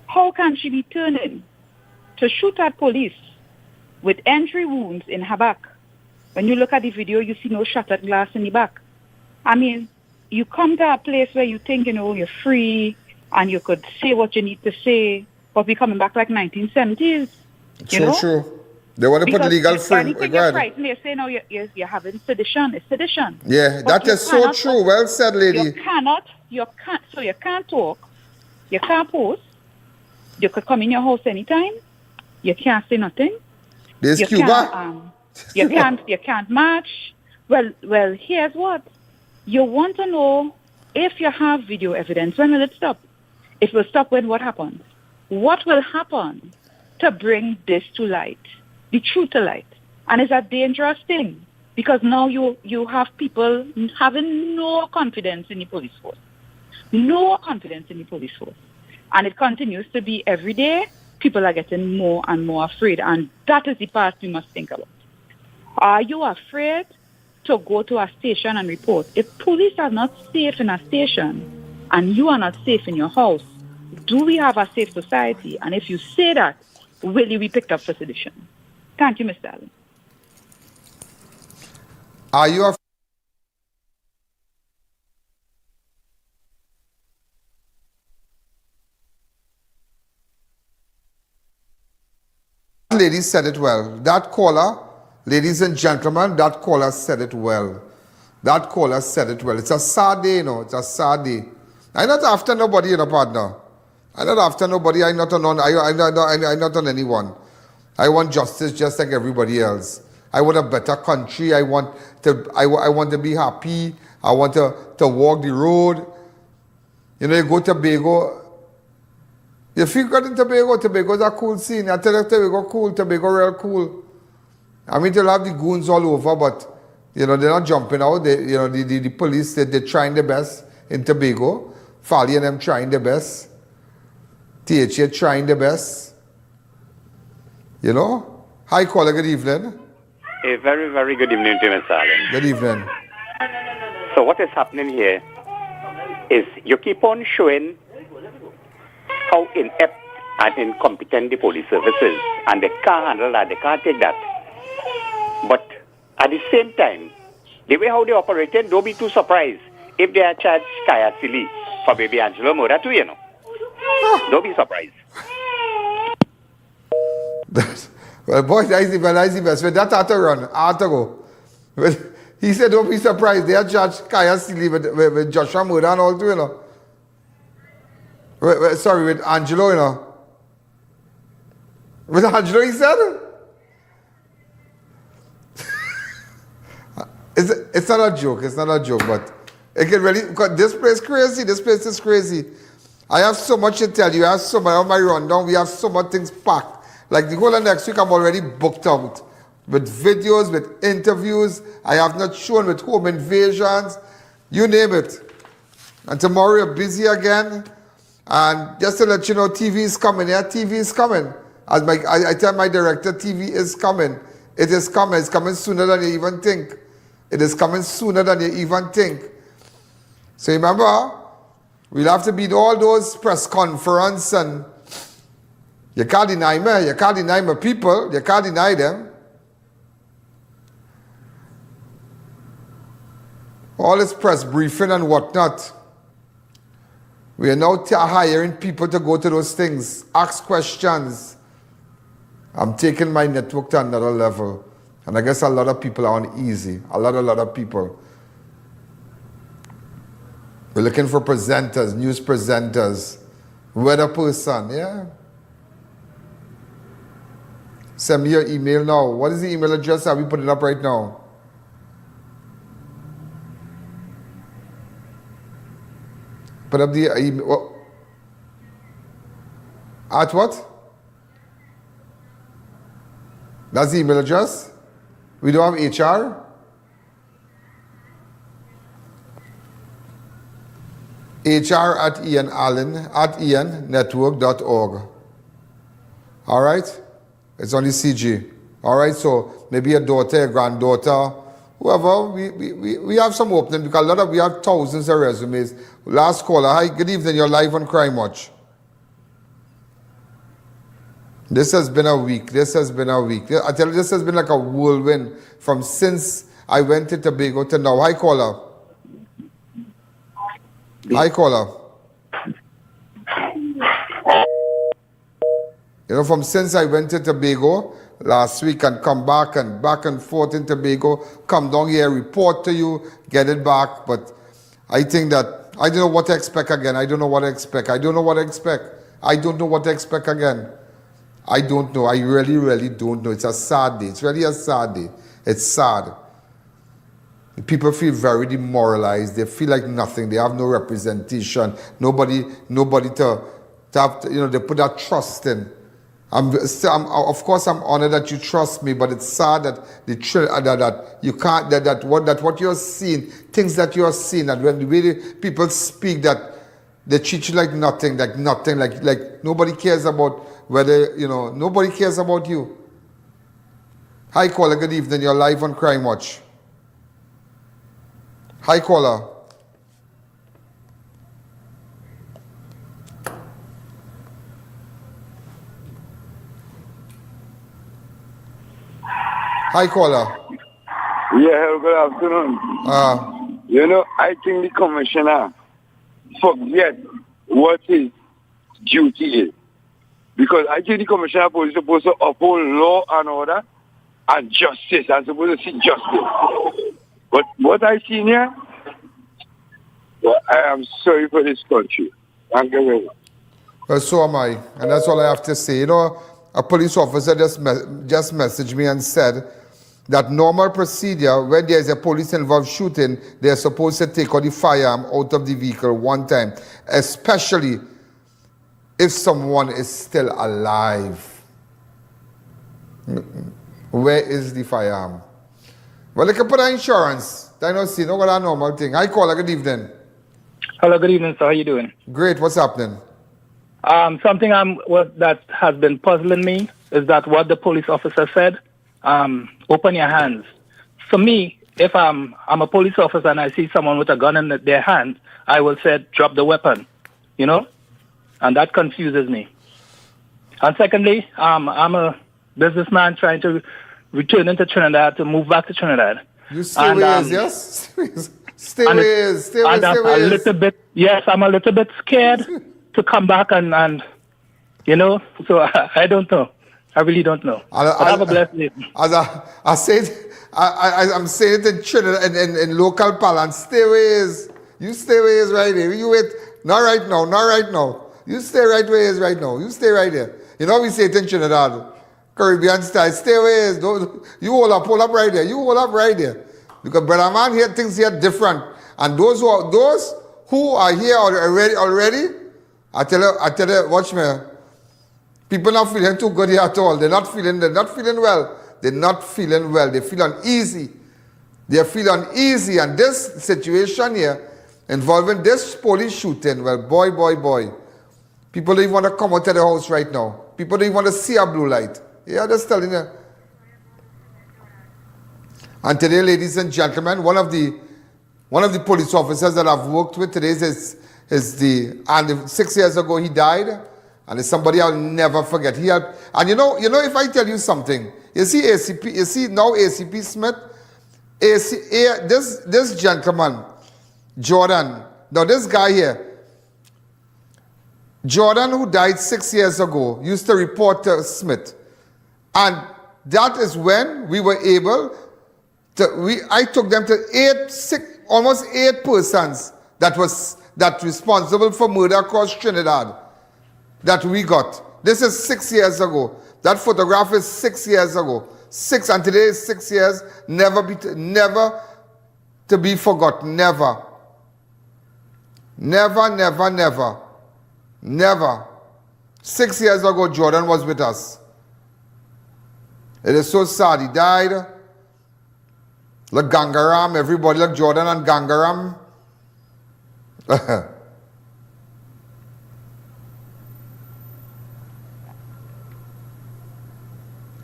How can she be turning to shoot at police with entry wounds in her back? When you look at the video, you see no shattered glass in the back. I mean, you come to a place where you think, you're free and you could say what you need to say, but we're coming back like 1970s. True. They want to put legal frame. Anything you're frightened, they say now you're having sedition. It's sedition. Yeah, but that is so true. Well said, lady. You can't talk. You can't post. You could come in your house anytime. You can't say nothing. There's Cuba. You can't march. Well, here's what. You want to know if you have video evidence, when will it stop? It will stop when what happens? What will happen to bring this to light, the truth to light? And it's a dangerous thing because now you have people having no confidence in the police force. No confidence in the police force. And it continues to be every day. People are getting more and more afraid. And that is the part we must think about. Are you afraid to go to a station and report? If police are not safe in a station and you are not safe in your house, do we have a safe society? And if you say that, will you be picked up for sedition? Thank you, Mr. Allen. Are you afraid? Lady said it well. That caller, ladies and gentlemen, that caller said it well. That caller said it well. It's a sad day, you know. It's a sad day. I'm not after nobody, you know, partner. I'm not after nobody. I'm not on anyone. I want justice just like everybody else. I want a better country. I want to be happy. I want to walk the road. You know, you go to Tobago. You feel good in Tobago. Tobago's a cool scene. I tell you, Tobago cool. Tobago real cool. I mean, they'll have the goons all over, but, you know, they're not jumping out. They, you know, the police, they're trying their best in Tobago. Fali and them trying their best. THA trying their best. You know? Hi, caller. Good evening. A very, very good evening to you, Mr. Allen. Good evening. So what is happening here is you keep on showing how inept and incompetent the police service is, and they can't handle that, they can't take that. But at the same time, the way how they operated, don't be too surprised if they are charged Kaya Silly for baby Angelo Mora too, you know. Don't be surprised. Well, boy, that's the best. When that had to run, I had to go. He said, don't be surprised. They are judged Kaya Silly with Joshua Mura and all too, you know. Sorry, with Angelo, you know. With Angelo, he said? It's not a joke. It's not a joke, but it can really, because this place is crazy. This place is crazy. I have so much to tell you. I have so much on my rundown. We have so much things packed. Like the whole of next week, I'm already booked out with videos, with interviews. I have not shown with home invasions. You name it. And tomorrow you're busy again. And just to let you know, TV is coming. Yeah, TV is coming. As I tell my director, TV is coming. It is coming. It's coming sooner than you even think. It is coming sooner than you even think. So remember, we'll have to be in all those press conference, and you can't deny me. You can't deny my people. You can't deny them. All this press briefing and whatnot. We are now hiring people to go to those things, ask questions. I'm taking my network to another level. And I guess a lot of people are uneasy. A lot of people. We're looking for presenters, news presenters, weather person, yeah? Send me your email now. What is the email address? Have we put it up right now? Put up the email. At what? That's the email address? We don't have HR? HR at I.A.N. Allen at IANnetwork.org. All right? It's only CG. All right? So maybe a daughter, a granddaughter, whoever. We have some opening because we have thousands of resumes. Last caller. Hi, good evening. You're live on Crime Watch. This has been a week. This has been a week. I tell you, this has been like a whirlwind from since I went to Tobago to now. Hi, caller. Hi, caller. You know, from since I went to Tobago last week and come back and forth in Tobago, come down here, report to you, get it back. But I think that I don't know what to expect again. I don't know what to expect. I don't know what to expect. I don't know what to expect again. I don't know. I really, really don't know. It's a sad day. It's really a sad day. It's sad. People feel very demoralized. They feel like nothing. They have no representation. Nobody to have, they put that trust in. Of course, I'm honored that you trust me, but it's sad that that you can't, that what you're seeing, things that you're seeing, that when really people speak, that they treat you like nothing, like nobody cares about whether, nobody cares about you. Hi, caller, good evening. You're live on Crime Watch. Hi, caller. Hi, caller. Yeah, hello, good afternoon. I think the commissioner forget what his duty is. Because I think the commissioner of police is supposed to uphold law and order and justice. I'm supposed to see justice. But what I see here, I am sorry for this country. Thank you very much. Well, so am I. And that's all I have to say. A police officer just messaged me and said that normal procedure, when there's a police-involved shooting, they're supposed to take out the firearm out of the vehicle one time, especially if someone is still alive. Where is the firearm? Well, they can put on insurance. I don't see, no got a normal thing. Hi, caller, good evening. Hello, good evening, sir. How you doing? Great, what's happening? Something that has been puzzling me is that what the police officer said, open your hands. For me, if I'm a police officer and I see someone with a gun in their hand, I will say, drop the weapon, and that confuses me. And secondly, I'm a businessman trying to return into Trinidad, to move back to Trinidad. You stay ways, yes? Stay ways. Yes, I'm a little bit scared to come back and so I don't know. I really don't know. Have a blessed day. As I said, I'm saying it in Trinidad, in local parlance, stay ways. You stay ways right there. You wait. Not right now. You stay right ways right now. You stay right there. We say it in Trinidad, Caribbean style. Stay ways. You hold up right there. You hold up right there. Because brother man here, things here different. And those who are here already, I tell you, watch me. People not feeling too good here at all. They're not feeling well. They're not feeling well. They feel uneasy. They feel uneasy. And this situation here, involving this police shooting, well, boy. People don't even want to come out of the house right now. People don't even want to see a blue light. Yeah, I'm just telling you. And today, ladies and gentlemen, one of the police officers that I've worked with today and 6 years ago he died. And it's somebody I'll never forget. And if I tell you something, you see ACP Smith, this gentleman, Jordan, now this guy here, Jordan, who died 6 years ago, used to report to Smith. And that is when we were able to, I took them to almost 8 persons that responsible for murder across Trinidad. That we got. This is 6 years ago. That photograph is 6 years ago. And today is 6 years. Never to be forgotten. Never. Never. 6 years ago, Jordan was with us. It is so sad. He died. Like Gangaram. Everybody like Jordan and Gangaram.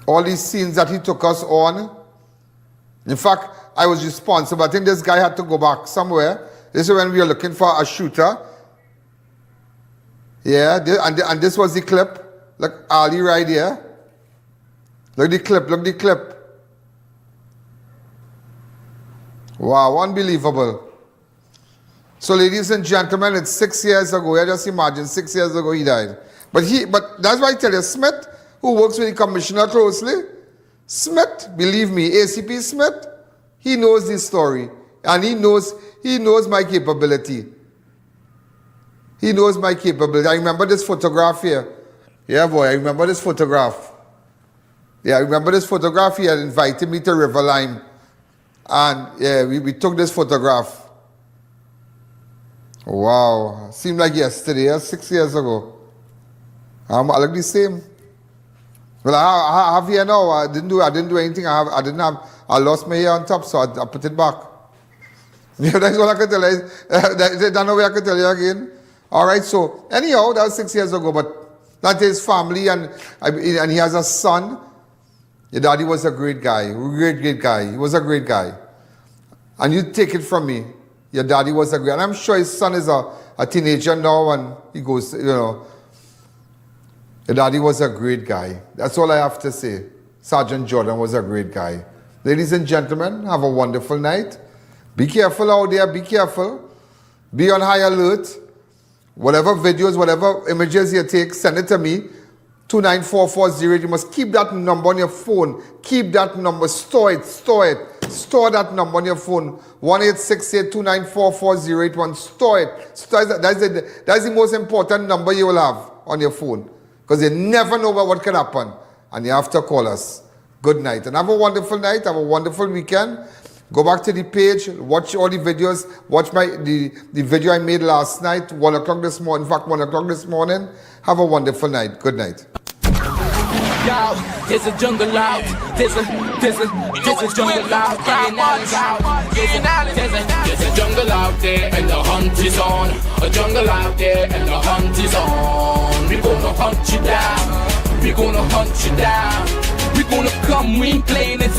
All these scenes that he took us on. In fact, I was responsible. I think this guy had to go back somewhere. This is when we were looking for a shooter. Yeah, and this was the clip. Look, Ali right here. Look the clip. Wow, unbelievable. So ladies and gentlemen, it's 6 years ago. Yeah, just imagine, 6 years ago he died. But that's why I tell you, Smith, who works with the commissioner closely, Smith, believe me, ACP Smith, he knows this story. And he knows my capability. He knows my capability. I remember this photograph here. Yeah, boy, I remember this photograph. Yeah, I remember this photograph. He had invited me to River Lime. And yeah, we took this photograph. Wow. Seemed like yesterday, 6 years ago. I look the same. Well, I have here now. I didn't do anything. I lost my hair on top, so I put it back. Yeah, that's what I can tell you. That's no way I can tell you again. All right, so anyhow, that was 6 years ago, but that is family, and he has a son. Your daddy was a great guy, great guy. He was a great guy. And you take it from me, your daddy was a great, and I'm sure his son is a teenager now, and he goes, your daddy was a great guy. That's all I have to say. Sergeant Jordan was a great guy. Ladies and gentlemen, have a wonderful night. Be careful out there, be careful. Be on high alert. Whatever videos, whatever images you take, send it to me. 29440. You must keep that number on your phone. Keep that number. Store it. Store that number on your phone. 1-868-294-4081. Store it. That's the most important number you will have on your phone. Because you never know what can happen. And you have to call us. Good night. And have a wonderful night. Have a wonderful weekend. Go back to the page, watch all the videos, watch the video I made last night, 1 o'clock this morning, in fact 1 o'clock this morning. Have a wonderful night. Good night. Yo, there's a jungle out. There's a jungle out. There's a jungle out there and the hunt is on. A jungle out there and the hunt is on. We're gonna hunt you down. We're gonna hunt you down. We're gonna come, we ain't playing, it's